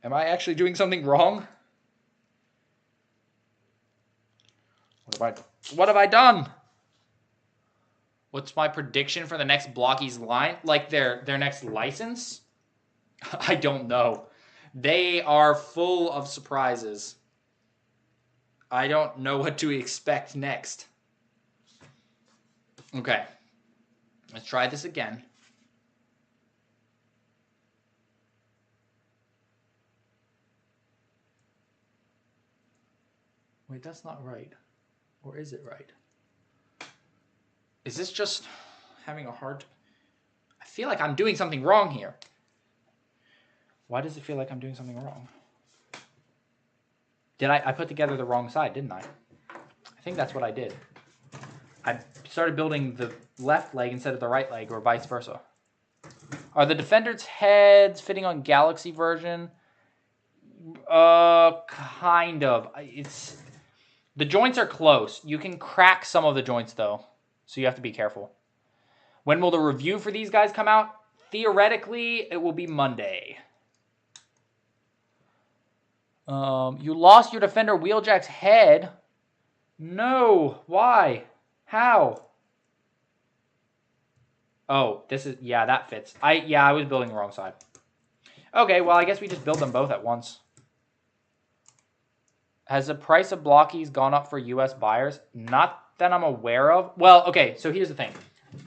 A: Am I actually doing something wrong? What have I done? What's my prediction for the next Blokees line? Like their next license? I don't know. They are full of surprises. I don't know what to expect next. Okay. Let's try this again. Wait, that's not right. Or is it right? Is this just having a hard... I feel like I'm doing something wrong here. Why does it feel like I'm doing something wrong? I put together the wrong side, didn't I? I think that's what I did. I started building the left leg instead of the right leg, or vice versa. Are the defenders' heads fitting on Galaxy version? Kind of. The joints are close. You can crack some of the joints, though, so you have to be careful. When will the review for these guys come out? Theoretically, it will be Monday. You lost your defender Wheeljack's head. No. Why? How? Oh, this is... Yeah, that fits. I was building the wrong side. Okay, well, I guess we just build them both at once. Has the price of Blokees gone up for U.S. buyers? Not that I'm aware of. Well, okay, so here's the thing.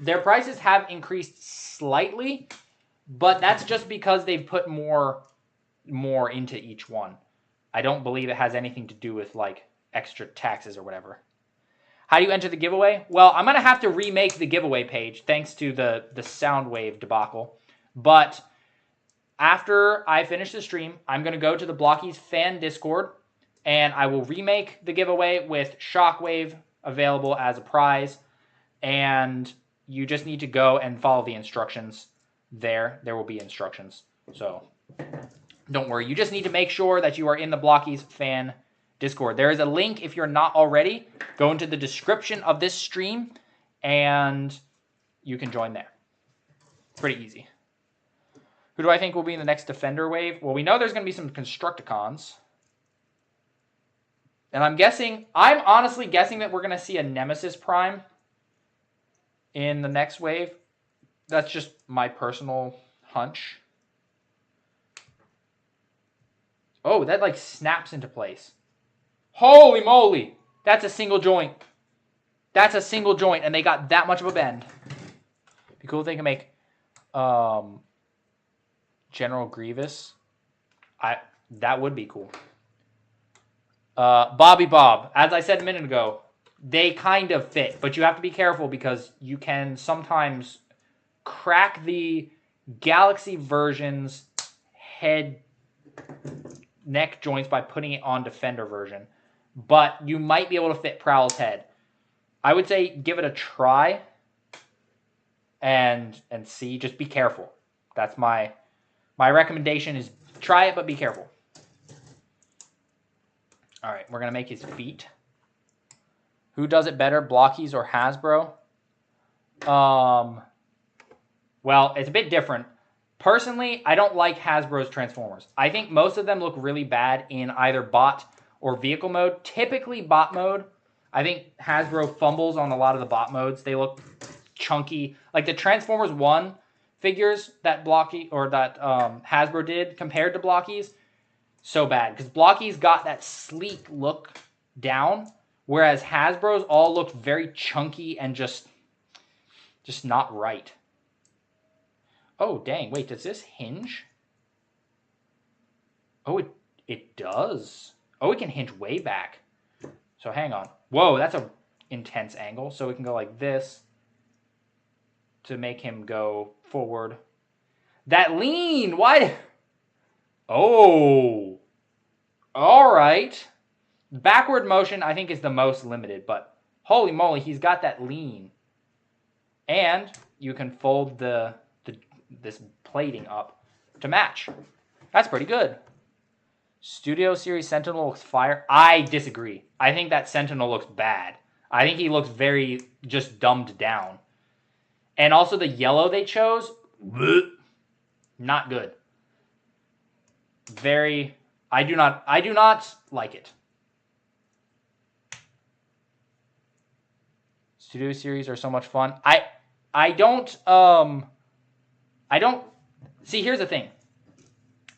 A: Their prices have increased slightly, but that's just because they've put more into each one. I don't believe it has anything to do with, like, extra taxes or whatever. How do you enter the giveaway? Well, I'm going to have to remake the giveaway page thanks to the Soundwave debacle. But after I finish the stream, I'm going to go to the Blokees fan Discord, and I will remake the giveaway with Shockwave available as a prize. And you just need to go and follow the instructions there. There will be instructions. So don't worry. You just need to make sure that you are in the Blokees fan Discord. There is a link if you're not already. Go into the description of this stream, and you can join there. Pretty easy. Who do I think will be in the next Defender wave? Well, we know there's going to be some Constructicons. And I'm honestly guessing that we're going to see a Nemesis Prime in the next wave. That's just my personal hunch. Oh, that like snaps into place. Holy moly! That's a single joint. That's a single joint, and they got that much of a bend. Be cool if they can make General Grievous. That would be cool. Bobby Bob, as I said a minute ago, they kind of fit, but you have to be careful because you can sometimes crack the Galaxy version's neck joints by putting it on Defender version. But you might be able to fit Prowl's head. I would say give it a try and see. Just be careful. That's my recommendation is try it, but be careful. All right, we're going to make his feet. Who does it better, Blokees or Hasbro? Well, it's a bit different. Personally, I don't like Hasbro's Transformers. I think most of them look really bad in either bot or vehicle mode. Typically bot mode. I think Hasbro fumbles on a lot of the bot modes. They look chunky. Like the Transformers 1 figures that Hasbro did compared to Blokees, so bad. Because Blokees got that sleek look down, whereas Hasbro's all looked very chunky and just not right. Oh, dang. Wait, does this hinge? Oh, it does. Oh, it can hinge way back. So hang on. Whoa, that's a intense angle. So we can go like this to make him go forward. That lean! Why? Oh. All right. Backward motion, I think, is the most limited. But holy moly, he's got that lean. And you can fold this plating up to match. That's pretty good. Studio Series Sentinel looks fire. I disagree. I think that Sentinel looks bad. I think he looks very just dumbed down. And also the yellow they chose, Not good. I do not like it. Studio series are so much fun. I don't see, here's the thing.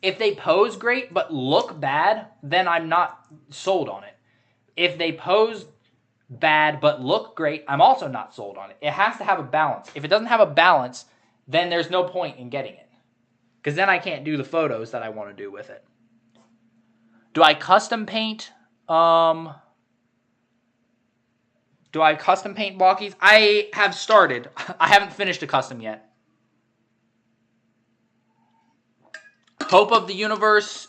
A: If they pose great but look bad, then I'm not sold on it. If they pose bad but look great, I'm also not sold on it. It has to have a balance. If it doesn't have a balance, then there's no point in getting it. Because then I can't do the photos that I want to do with it. Do I custom paint? Do I custom paint Blokees? I have started. I haven't finished a custom yet. Hope of the Universe,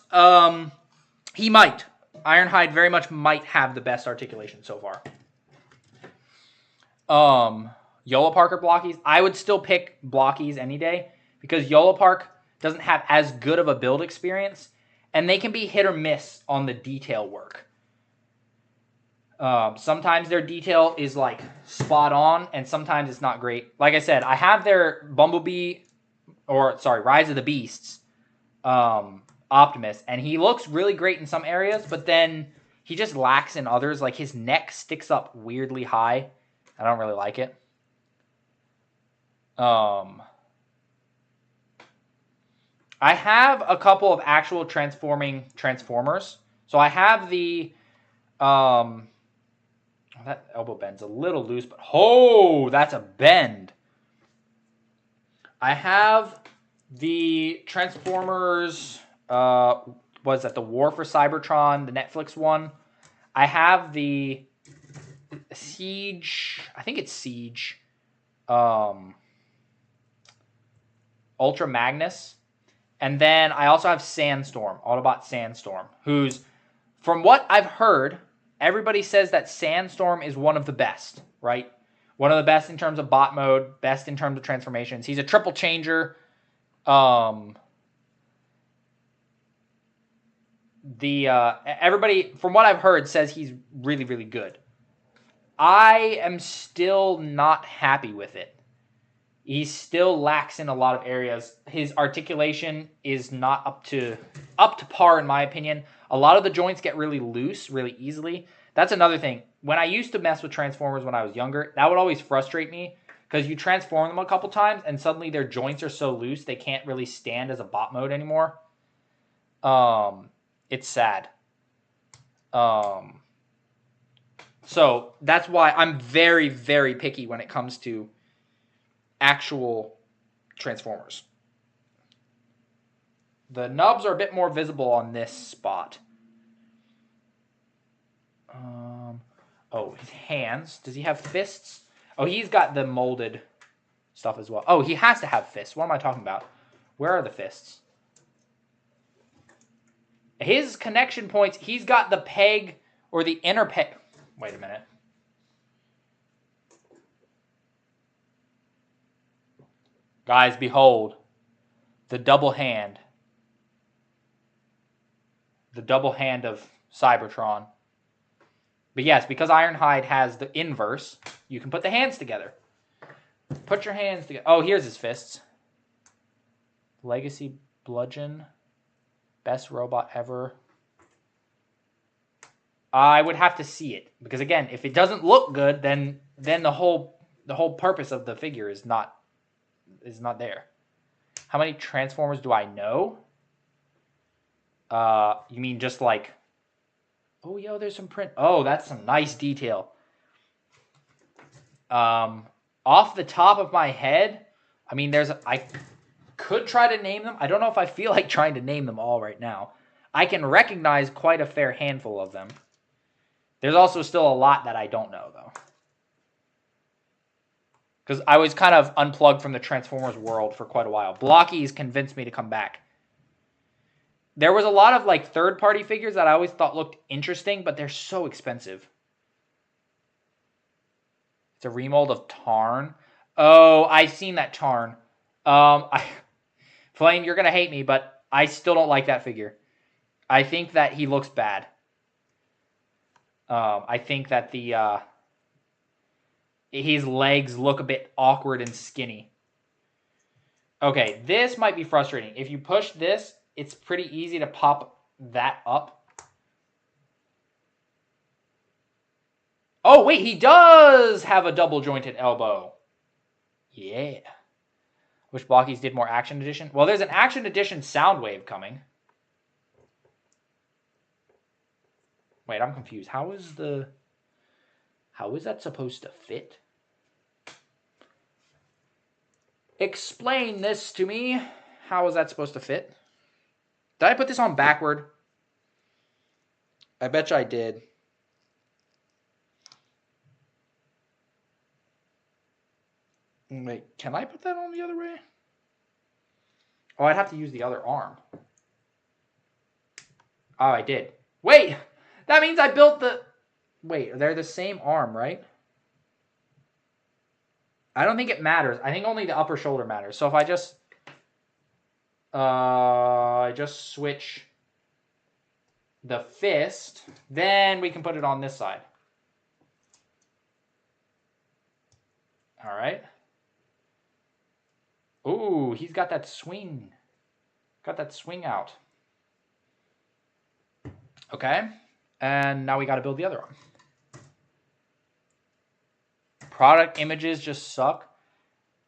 A: he might. Ironhide very much might have the best articulation so far. Yola Parker Blokees, I would still pick Blokees any day because Yola Park doesn't have as good of a build experience, and they can be hit or miss on the detail work. Sometimes their detail is like spot on, and sometimes it's not great. Like I said, I have their Rise of the Beasts, Optimus, and he looks really great in some areas, but then he just lacks in others. Like his neck sticks up weirdly high. I don't really like it. I have a couple of actual transforming Transformers. So I have the that elbow bend's a little loose, but that's a bend. I have the Transformers, was that the War for Cybertron, the Netflix one. I have the Siege, I think it's Siege, Ultra Magnus. And then I also have Sandstorm, Autobot Sandstorm, who's, from what I've heard, everybody says that Sandstorm is one of the best, right? One of the best in terms of bot mode, best in terms of transformations. He's a triple changer. Everybody, from what I've heard, says he's really, really good. I am still not happy with it. He still lacks in a lot of areas. His articulation is not up to par, in my opinion. A lot of the joints get really loose really easily. That's another thing. When I used to mess with Transformers when I was younger, that would always frustrate me because you transform them a couple times and suddenly their joints are so loose they can't really stand as a bot mode anymore. It's sad. So that's why I'm very, very picky when it comes to actual Transformers. The nubs are a bit more visible on this spot. His hands. Does he have fists? Oh, he's got the molded stuff as well. Oh, he has to have fists. What am I talking about? Where are the fists? His connection points, he's got the peg or the inner peg. Wait a minute. Guys, behold, the double hand. The double hand of Cybertron. But yes, because Ironhide has the inverse, you can put the hands together. Put your hands together. Oh, here's his fists. Legacy Bludgeon. Best robot ever. I would have to see it. Because again, if it doesn't look good, then the whole purpose of the figure is not there. How many Transformers do I know? You mean just like... Oh, yo, there's some print. Oh, that's some nice detail. Off the top of my head, I mean, I could try to name them. I don't know if I feel like trying to name them all right now. I can recognize quite a fair handful of them. There's also still a lot that I don't know, though. Because I was kind of unplugged from the Transformers world for quite a while. Blokees convinced me to come back. There was a lot of like third-party figures that I always thought looked interesting, but they're so expensive. It's a remold of Tarn. Oh, I've seen that Tarn. Flame, you're going to hate me, but I still don't like that figure. I think that he looks bad. I think that his legs look a bit awkward and skinny. Okay, this might be frustrating. If you push this, it's pretty easy to pop that up. Oh, wait, he does have a double jointed elbow. Yeah. Wish Blokees did more Action Edition. Well, there's an Action Edition Soundwave coming. Wait, I'm confused. How is that supposed to fit? Explain this to me. How is that supposed to fit? Did I put this on backward? I bet you I did. Wait, can I put that on the other way? Oh, I'd have to use the other arm. Oh, I did. Wait, that means I built the... Wait, they're the same arm, right? I don't think it matters. I think only the upper shoulder matters. So if I just switch the fist, then we can put it on this side. All right. Ooh, he's got that swing. Got that swing out. Okay. And now we got to build the other arm. Product images just suck.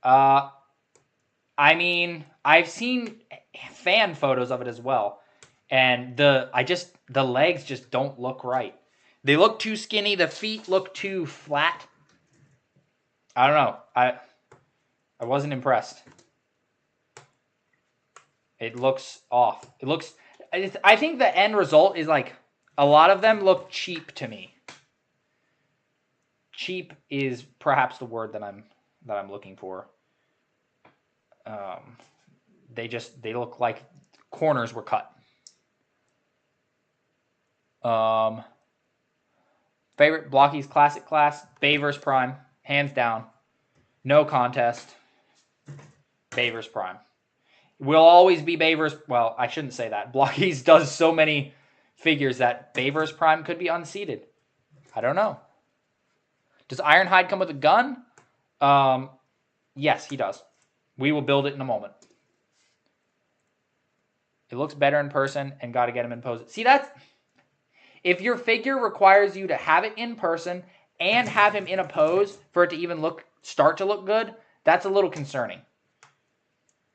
A: I mean, I've seen fan photos of it as well. And the legs just don't look right. They look too skinny. The feet look too flat. I don't know. I wasn't impressed. It looks off. I think the end result is like a lot of them look cheap to me. Cheap is perhaps the word that I'm looking for. They look like corners were cut. Favorite Blokees Classic Class, Bay vs. Prime, hands down, no contest. Bay vs. Prime will always be Bay vs. Well, I shouldn't say that. Blokees does so many figures that Bay vs. Prime could be unseated. I don't know. Does Ironhide come with a gun? Yes, he does. We will build it in a moment. It looks better in person and got to get him in pose. See, that's... If your figure requires you to have it in person and have him in a pose for it to even start to look good, that's a little concerning.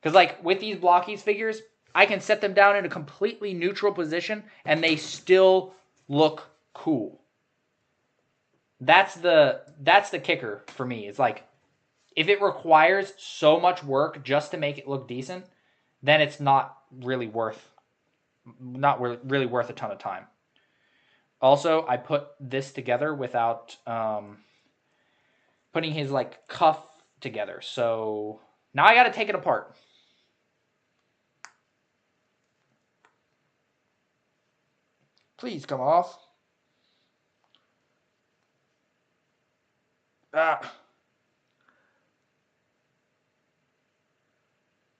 A: Because like with these Blokees figures, I can set them down in a completely neutral position and they still look cool. That's the kicker for me. It's like, if it requires so much work just to make it look decent, then it's not really worth a ton of time. Also, I put this together without putting his like cuff together. So now I got to take it apart. Please come off.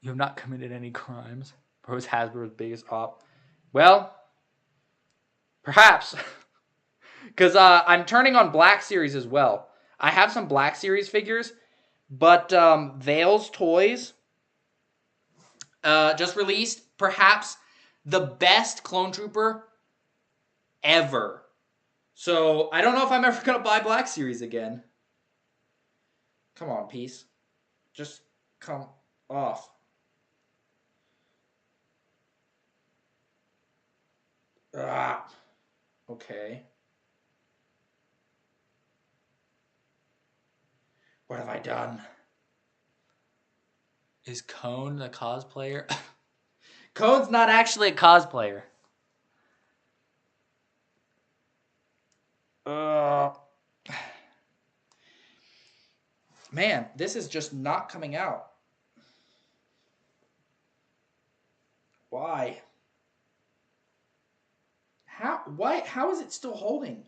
A: You have not committed any crimes. Bro's Hasbro's biggest op. Well, perhaps. Because I'm turning on Black Series as well. I have some Black Series figures, but Vale's Toys just released perhaps the best Clone Trooper ever. So I don't know if I'm ever going to buy Black Series again. Come on, piece. Just come off. Okay. What have I done? Is Cone a cosplayer? Cone's not actually a cosplayer. Man, this is just not coming out. Why? How is it still holding?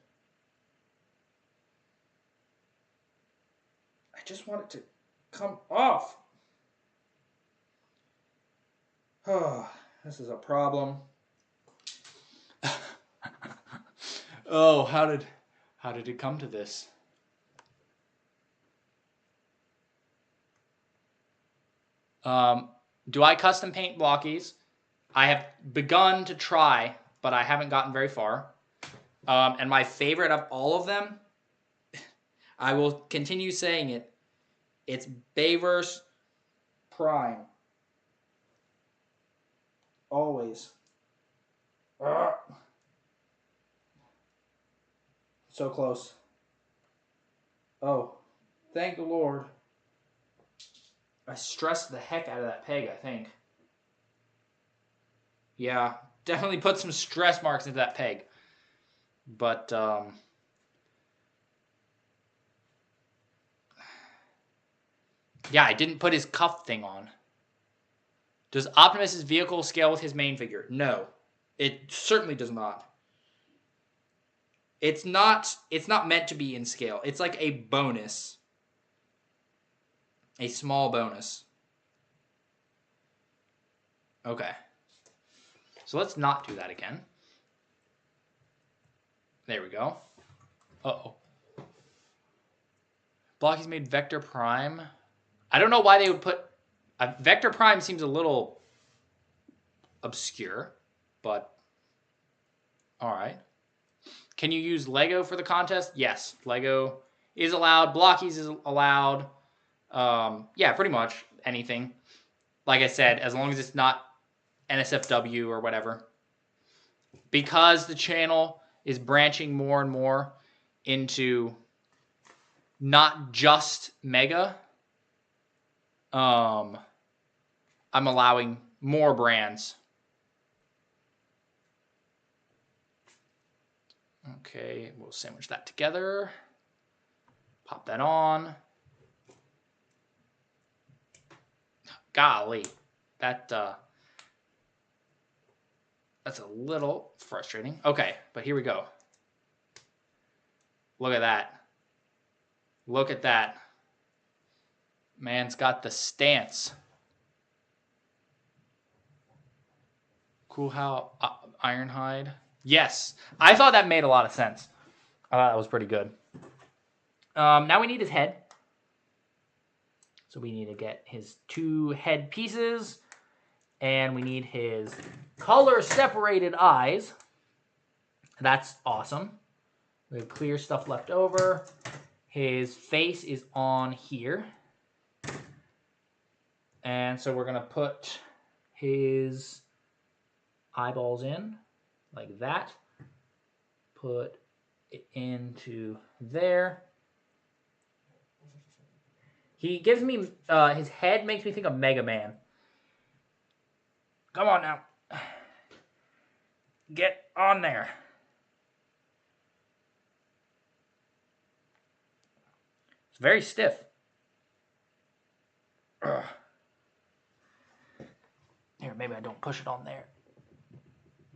A: I just want it to come off. Oh, this is a problem. Oh, how did it come to this? Do I custom paint Blokees? I have begun to try, but I haven't gotten very far. And my favorite of all of them, I will continue saying it, it's Bayverse Prime. Always. So close. Oh, thank the Lord. I stressed the heck out of that peg, I think. Yeah, definitely put some stress marks into that peg. But, yeah, I didn't put his cuff thing on. Does Optimus's vehicle scale with his main figure? No, it certainly does not. It's not meant to be in scale. It's like a bonus. A small bonus. Okay. So let's not do that again. There we go. Uh-oh. Blokees made Vector Prime. I don't know why they would put... Vector Prime seems a little obscure, but... Alright. Can you use Lego for the contest? Yes. Lego is allowed. Blokees is allowed. Yeah, pretty much anything. Like I said, as long as it's not NSFW or whatever. Because the channel is branching more and more into not just Mega, I'm allowing more brands. Okay, we'll sandwich that together. Pop that on. Golly, that's a little frustrating. Okay, but here we go. Look at that. Look at that. Man's got the stance. Cool how Ironhide. Yes, I thought that made a lot of sense. I thought that was pretty good. Now we need his head. So we need to get his 2 head pieces. And we need his color-separated eyes. That's awesome. We have clear stuff left over. His face is on here. And so we're going to put his eyeballs in like that. Put it into there. He gives me, his head makes me think of Mega Man. Come on now. Get on there. It's very stiff. Ugh. Here, maybe I don't push it on there.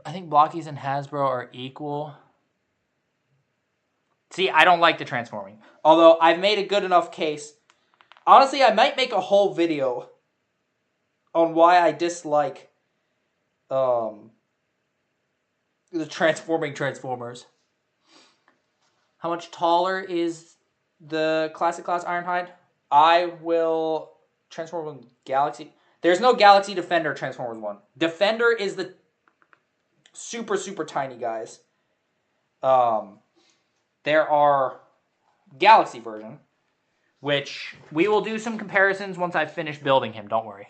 A: I think Blokees and Hasbro are equal. See, I don't like the transforming. Although I've made a good enough case. Honestly, I might make a whole video on why I dislike the transforming Transformers. How much taller is the Classic Class Ironhide? I will transform with Galaxy. There's no Galaxy Defender Transformers 1. Defender is the super, super tiny guys. There are Galaxy version, which we will do some comparisons once I finish building him. Don't worry.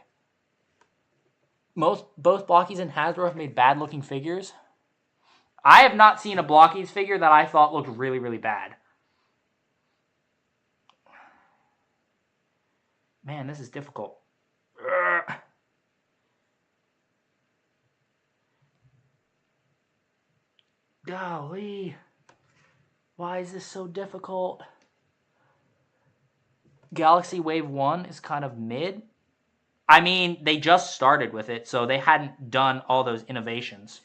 A: Both Blokees and Hasbro have made bad-looking figures. I have not seen a Blokees figure that I thought looked really, really bad. Man, this is difficult. Ugh. Golly. Why is this so difficult? Galaxy Wave 1 is kind of mid. I mean, they just started with it, so they hadn't done all those innovations.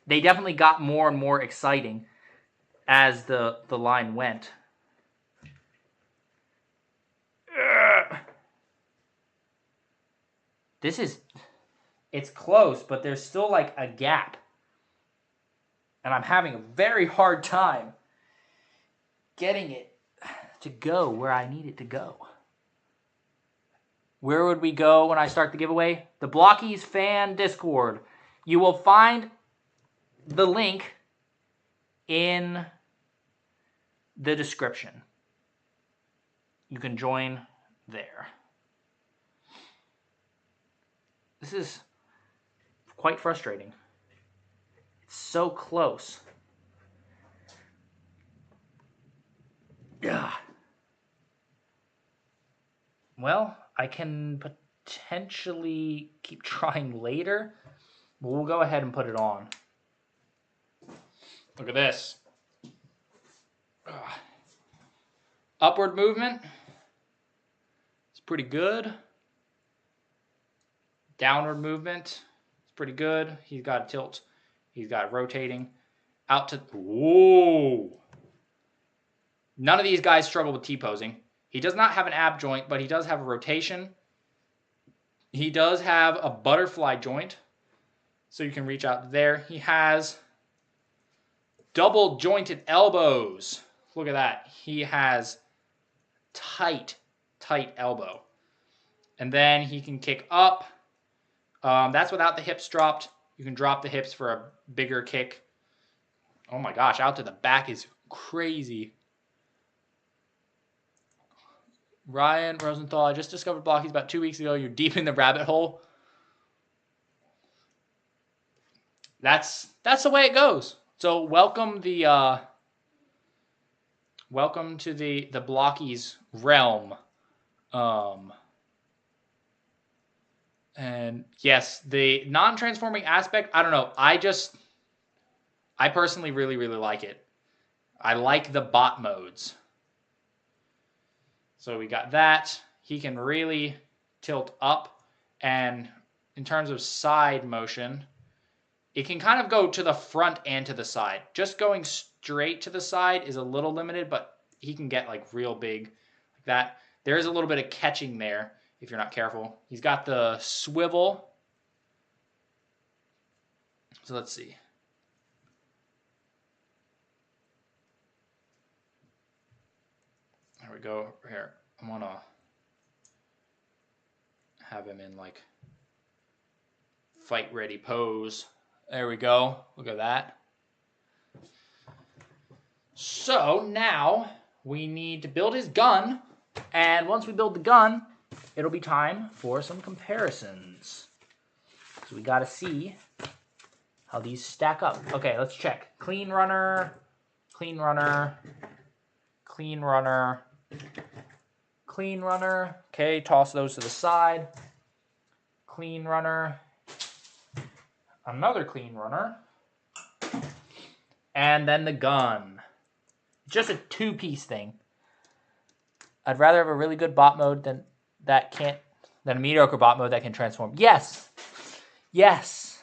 A: They definitely got more and more exciting as the line went. This is... It's close, but there's still like a gap. And I'm having a very hard time getting it to go where I need it to go. Where would we go when I start the giveaway? The Blokees fan Discord. You will find the link in the description. You can join there. This is quite frustrating. It's so close. Yeah. Well, I can potentially keep trying later, but we'll go ahead and put it on. Look at this. Ugh. Upward movement. It's pretty good. Downward movement. It's pretty good. He's got tilt. He's got rotating. Out to... Whoa! None of these guys struggle with T-posing. He does not have an ab joint, but he does have a rotation. He does have a butterfly joint, so you can reach out there. He has double jointed elbows. Look at that. He has tight elbow. And then he can kick up. That's without the hips dropped. You can drop the hips for a bigger kick. Oh my gosh, out to the back is crazy. Ryan Rosenthal, I just discovered Blokees about 2 weeks ago. You're deep in the rabbit hole. That's the way it goes. So welcome to the Blokees realm. And yes, the non-transforming aspect, I don't know. I personally really like it. I like the bot modes. So we got that. He can really tilt up, and in terms of side motion, it can kind of go to the front and to the side. Just going straight to the side is a little limited, but he can get like real big like that. There is a little bit of catching there if you're not careful. He's got the swivel. So let's see. There we go. Here, I want to have him in like fight ready pose. There we go. Look at that. So now we need to build his gun. And once we build the gun, it'll be time for some comparisons. So we got to see how these stack up. Okay, let's check. Clean runner, clean runner, clean runner, clean runner. Okay, toss those to the side. Clean runner. Another clean runner. And then the gun. Just a two-piece thing. I'd rather have a really good bot mode than a mediocre bot mode that can transform. Yes. Yes.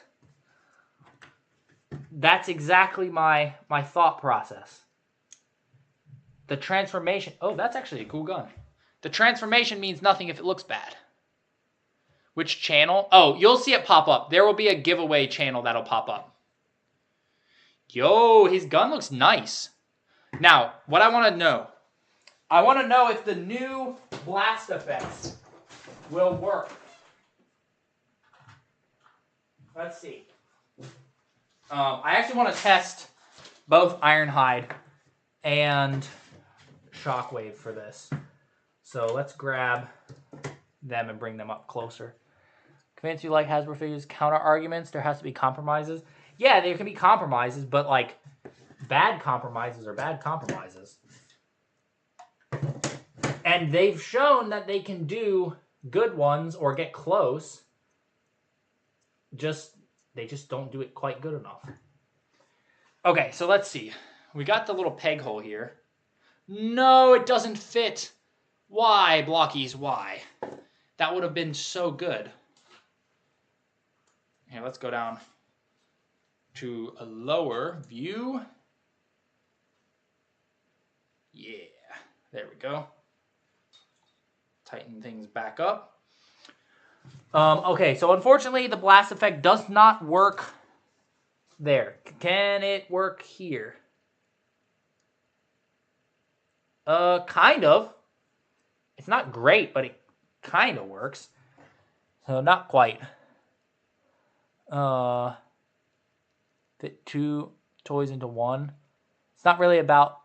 A: That's exactly my thought process. The transformation. Oh, that's actually a cool gun. The transformation means nothing if it looks bad. Which channel? Oh, you'll see it pop up. There will be a giveaway channel that'll pop up. Yo, his gun looks nice. Now, what I want to know. I want to know if the new blast effects will work. Let's see. I actually want to test both Ironhide and Shockwave for this. So let's grab them and bring them up closer. Convinced you like Hasbro figures? Counter arguments? There has to be compromises? Yeah, there can be compromises, but like bad compromises are bad compromises. And they've shown that they can do good ones or get close. They just don't do it quite good enough. Okay, so let's see. We got the little peg hole here. No, it doesn't fit. Why, Blokees, why? That would have been so good. Here, let's go down to a lower view. Yeah, there we go. Tighten things back up. Okay, so unfortunately, the blast effect does not work there. Can it work here? Kind of. It's not great, but kind of works. So not quite. Fit 2 toys into one. It's not really about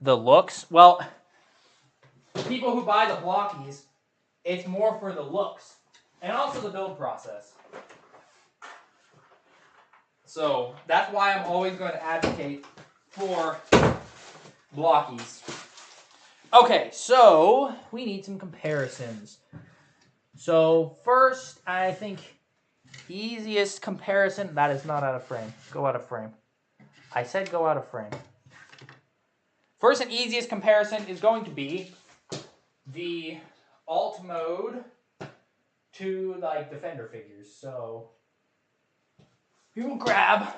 A: the looks. Well, people who buy the Blokees, it's more for the looks and also the build process. So that's why I'm always going to advocate for Blokees. Okay, so we need some comparisons. So first, I think easiest comparison, that is not out of frame. Go out of frame. I said go out of frame. First and easiest comparison is going to be the alt mode to like Defender figures. So we will grab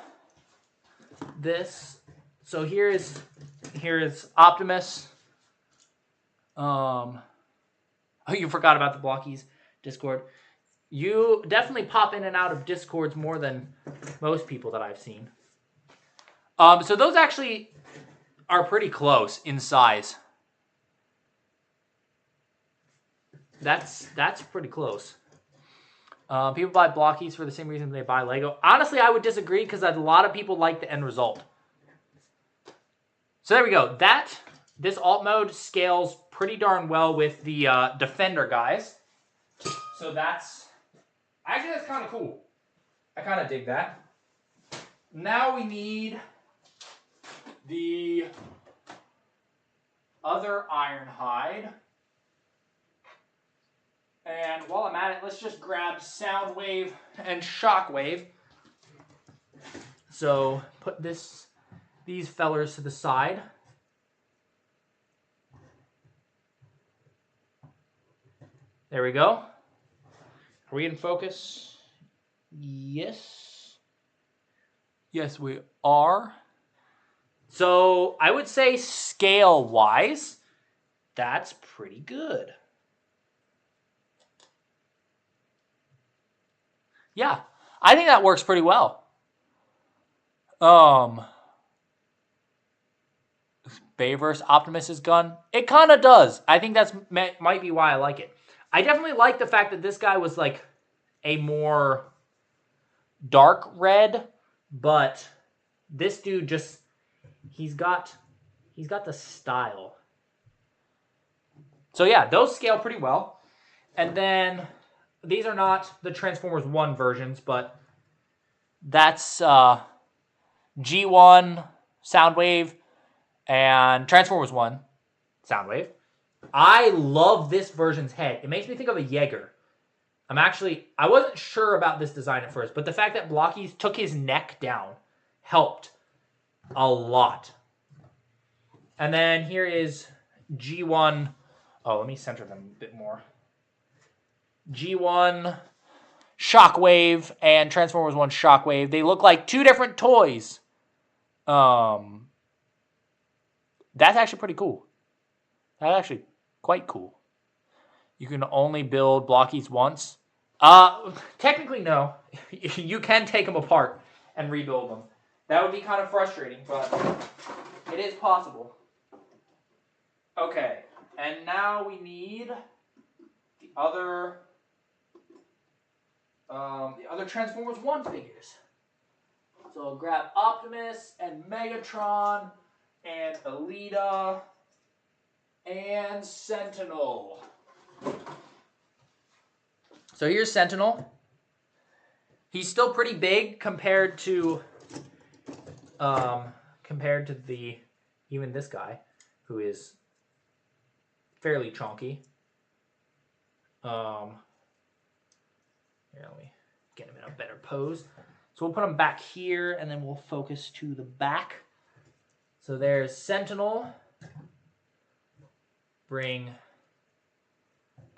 A: this. So here is Optimus. Oh, you forgot about the Blokees Discord. You definitely pop in and out of Discords more than most people that I've seen. So those actually are pretty close in size. That's pretty close. People buy Blokees for the same reason they buy Lego. Honestly, I would disagree because a lot of people like the end result. So there we go. This alt mode scales pretty darn well with the Defender guys. So that's kind of cool. I kind of dig that. Now we need the other Ironhide. And while I'm at it, let's just grab Soundwave and Shockwave. So put these fellers to the side. There we go. Are we in focus? Yes. Yes, we are. So I would say scale-wise, that's pretty good. Yeah, I think that works pretty well. Bayverse Optimus's gun. It kind of does. I think that's might be why I like it. I definitely like the fact that this guy was like a more dark red, but this dude just he's got the style. So yeah, those scale pretty well. And then these are not the Transformers 1 versions, but that's G1, Soundwave, and Transformers 1, Soundwave. I love this version's head. It makes me think of a Jaeger. I wasn't sure about this design at first, but the fact that Blokees took his neck down helped a lot. And then here is G1. Oh, let me center them a bit more. G1 Shockwave and Transformers 1 Shockwave. They look like two different toys. That's actually pretty cool. That's actually quite cool. You can only build Blokees once. Technically, no. You can take them apart and rebuild them. That would be kind of frustrating, but it is possible. Okay, and now we need the other Transformers 1 figures. So I'll grab Optimus and Megatron and Elita and Sentinel. So here's Sentinel. He's still pretty big compared to even this guy, who is fairly chunky. Here, let me get him in a better pose. So we'll put him back here, and then we'll focus to the back. So there's Sentinel. Bring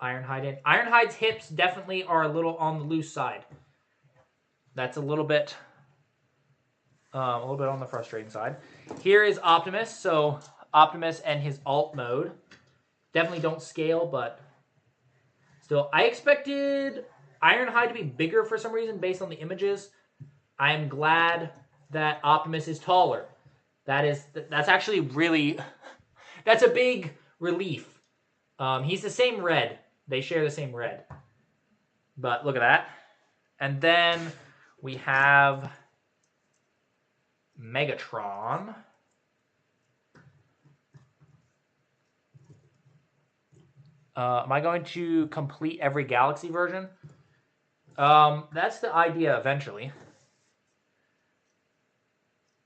A: Ironhide in. Ironhide's hips definitely are a little on the loose side. That's a little bit on the frustrating side. Here is Optimus. So Optimus and his alt mode definitely don't scale, but still, I expected Ironhide to be bigger for some reason based on the images. I am glad that Optimus is taller. That's actually really, that's a big relief. He's the same red They share the same red. But look at that. And then we have Megatron. Am I going to complete every Galaxy version? That's the idea eventually.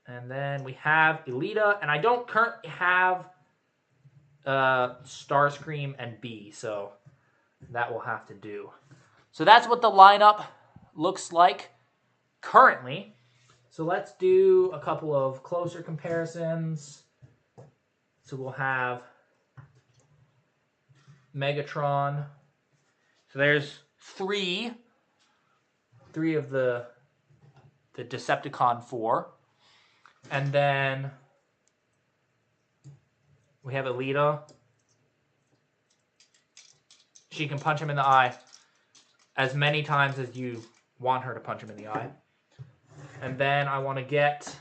A: And then we have Elita, and I don't currently have Starscream and B, so that will have to do. So that's what the lineup looks like currently. So let's do a couple of closer comparisons. So we'll have Megatron. So there's three of the Decepticon 4. And then we have Elita. She can punch him in the eye as many times as you want her to punch him in the eye. And then I want to get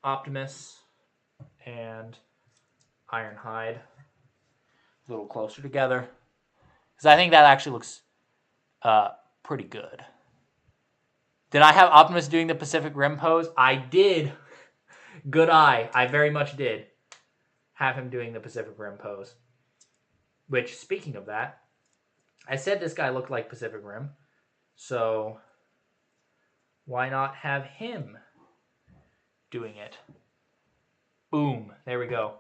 A: Optimus and Ironhide a little closer together, because I think that actually looks pretty good. Did I have Optimus doing the Pacific Rim pose? I did. Good eye. I very much did have him doing the Pacific Rim pose. Which, speaking of that, I said this guy looked like Pacific Rim, so why not have him doing it? Boom. There we go.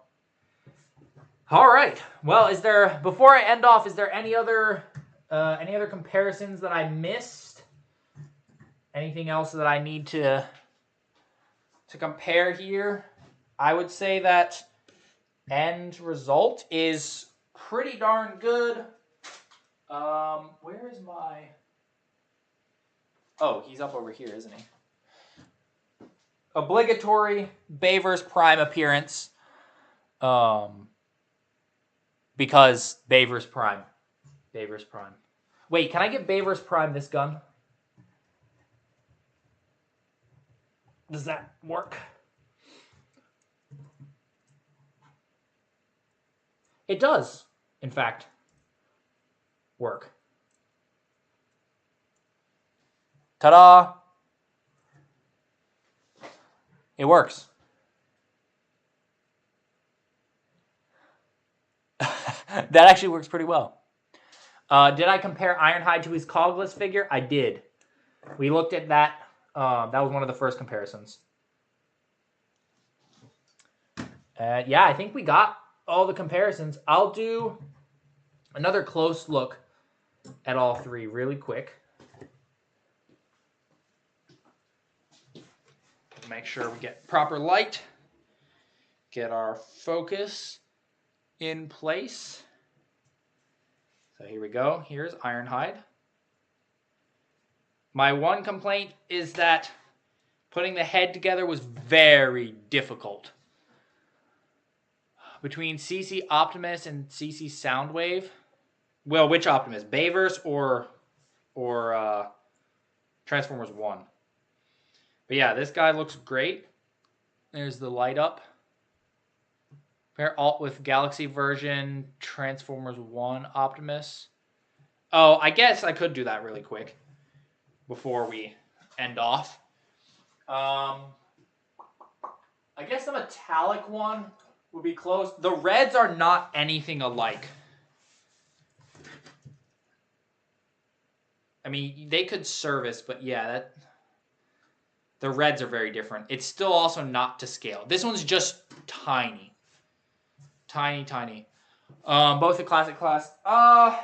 A: All right. Well, before I end off, is there any other comparisons that I missed? Anything else that I need to compare here? I would say that end result is pretty darn good. Where is my... Oh, he's up over here, isn't he? Obligatory Bayverse Prime appearance. Because Bayverse Prime. Bayverse Prime. Wait, can I get Bayverse Prime this gun? Does that work? It does, in fact, work. Ta-da! It works. That actually works pretty well. Did I compare Ironhide to his Cogless figure? I did. We looked at that. That was one of the first comparisons. Yeah, I think we got all the comparisons. I'll do another close look at all three really quick. Make sure we get proper light. Get our focus in place. So here we go. Here's Ironhide. My one complaint is that putting the head together was very difficult. Between CC Optimus and CC Soundwave. Well, which Optimus? Bayverse or Transformers 1? But yeah, this guy looks great. There's the light up. Pair alt with Galaxy version Transformers 1 Optimus. Oh, I guess I could do that really quick before we end off. I guess the metallic one would be close. The reds are not anything alike. I mean, they could service, but yeah, the reds are very different. It's still also not to scale. This one's just tiny. Tiny, tiny. Both the classic class. I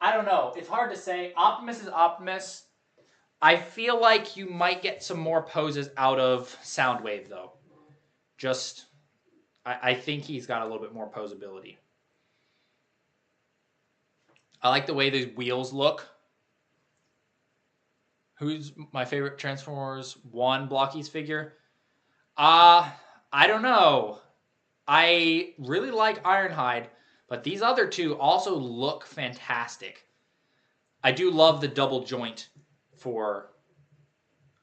A: don't know. It's hard to say. Optimus is Optimus. I feel like you might get some more poses out of Soundwave, though. Just, I think he's got a little bit more posability. I like the way these wheels look. Who's my favorite Transformers 1 Blokees figure? I don't know. I really like Ironhide, but these other two also look fantastic. I do love the double joint for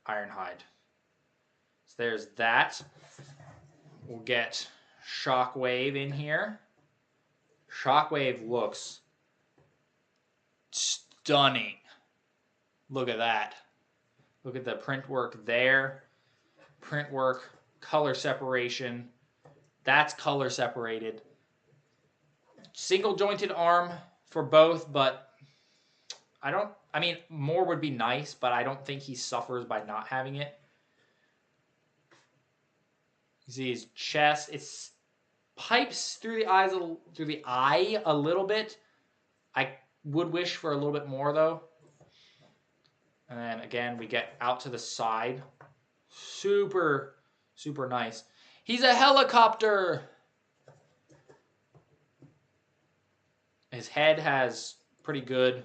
A: Ironhide. So there's that. We'll get Shockwave in here. Shockwave looks stunning. Look at that. Look at the print work there. Print work, color separation. That's color separated. Single jointed arm for both, but I mean, more would be nice, but I don't think he suffers by not having it. You see his chest. It's pipes through the eye a little bit. I would wish for a little bit more though. And then again, we get out to the side. Super, super nice. He's a helicopter. His head has pretty good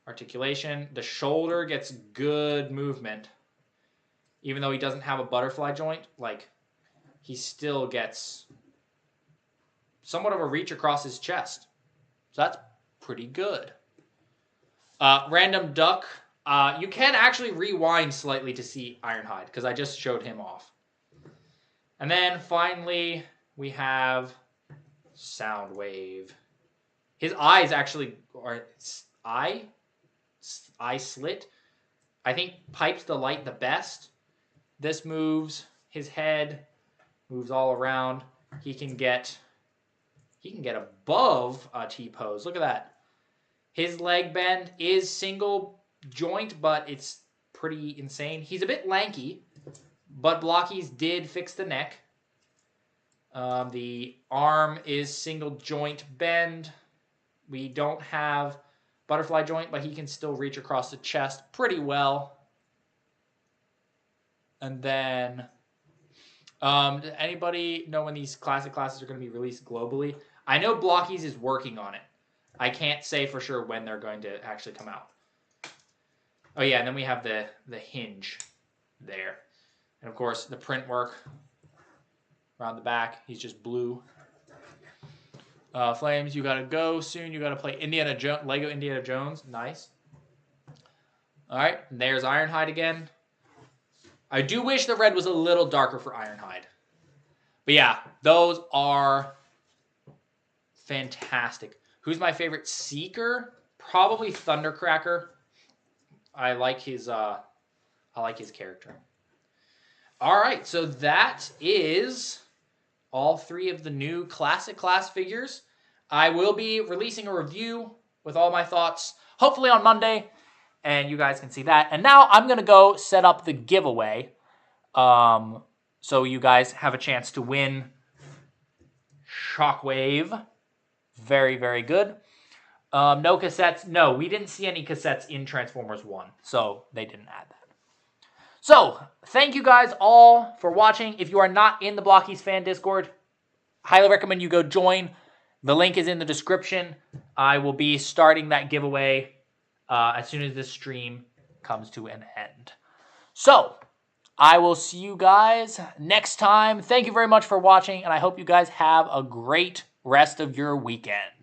A: articulation. The shoulder gets good movement. Even though he doesn't have a butterfly joint, like, he still gets somewhat of a reach across his chest. So that's pretty good. Random duck. You can actually rewind slightly to see Ironhide, because I just showed him off. And then finally, we have Soundwave. His eyes actually are eye slit. I think pipes the light the best. This moves his head, moves all around. He can get above a T-pose. Look at that. His leg bend is single joint, but it's pretty insane. He's a bit lanky, but Blokees did fix the neck. The arm is single joint bend. We don't have butterfly joint, but he can still reach across the chest pretty well. And then, does anybody know when these classic classes are going to be released globally? I know Blokees is working on it. I can't say for sure when they're going to actually come out. Oh yeah, and then we have the hinge there. And of course, the print work around the back. He's just blue. Flames, you gotta go soon. You gotta play Lego Indiana Jones. Nice. All right, and there's Ironhide again. I do wish the red was a little darker for Ironhide. But yeah, those are fantastic. Who's my favorite Seeker? Probably Thundercracker. I like his character. All right, so that is all 3 of the new Classic Class figures. I will be releasing a review with all my thoughts, hopefully on Monday, and you guys can see that. And now I'm going to go set up the giveaway so you guys have a chance to win Shockwave. Very, very good. No cassettes. No, we didn't see any cassettes in Transformers 1, so they didn't add that. So, thank you guys all for watching. If you are not in the Blokees fan Discord, highly recommend you go join. The link is in the description. I will be starting that giveaway as soon as this stream comes to an end. So, I will see you guys next time. Thank you very much for watching, and I hope you guys have a great rest of your weekend.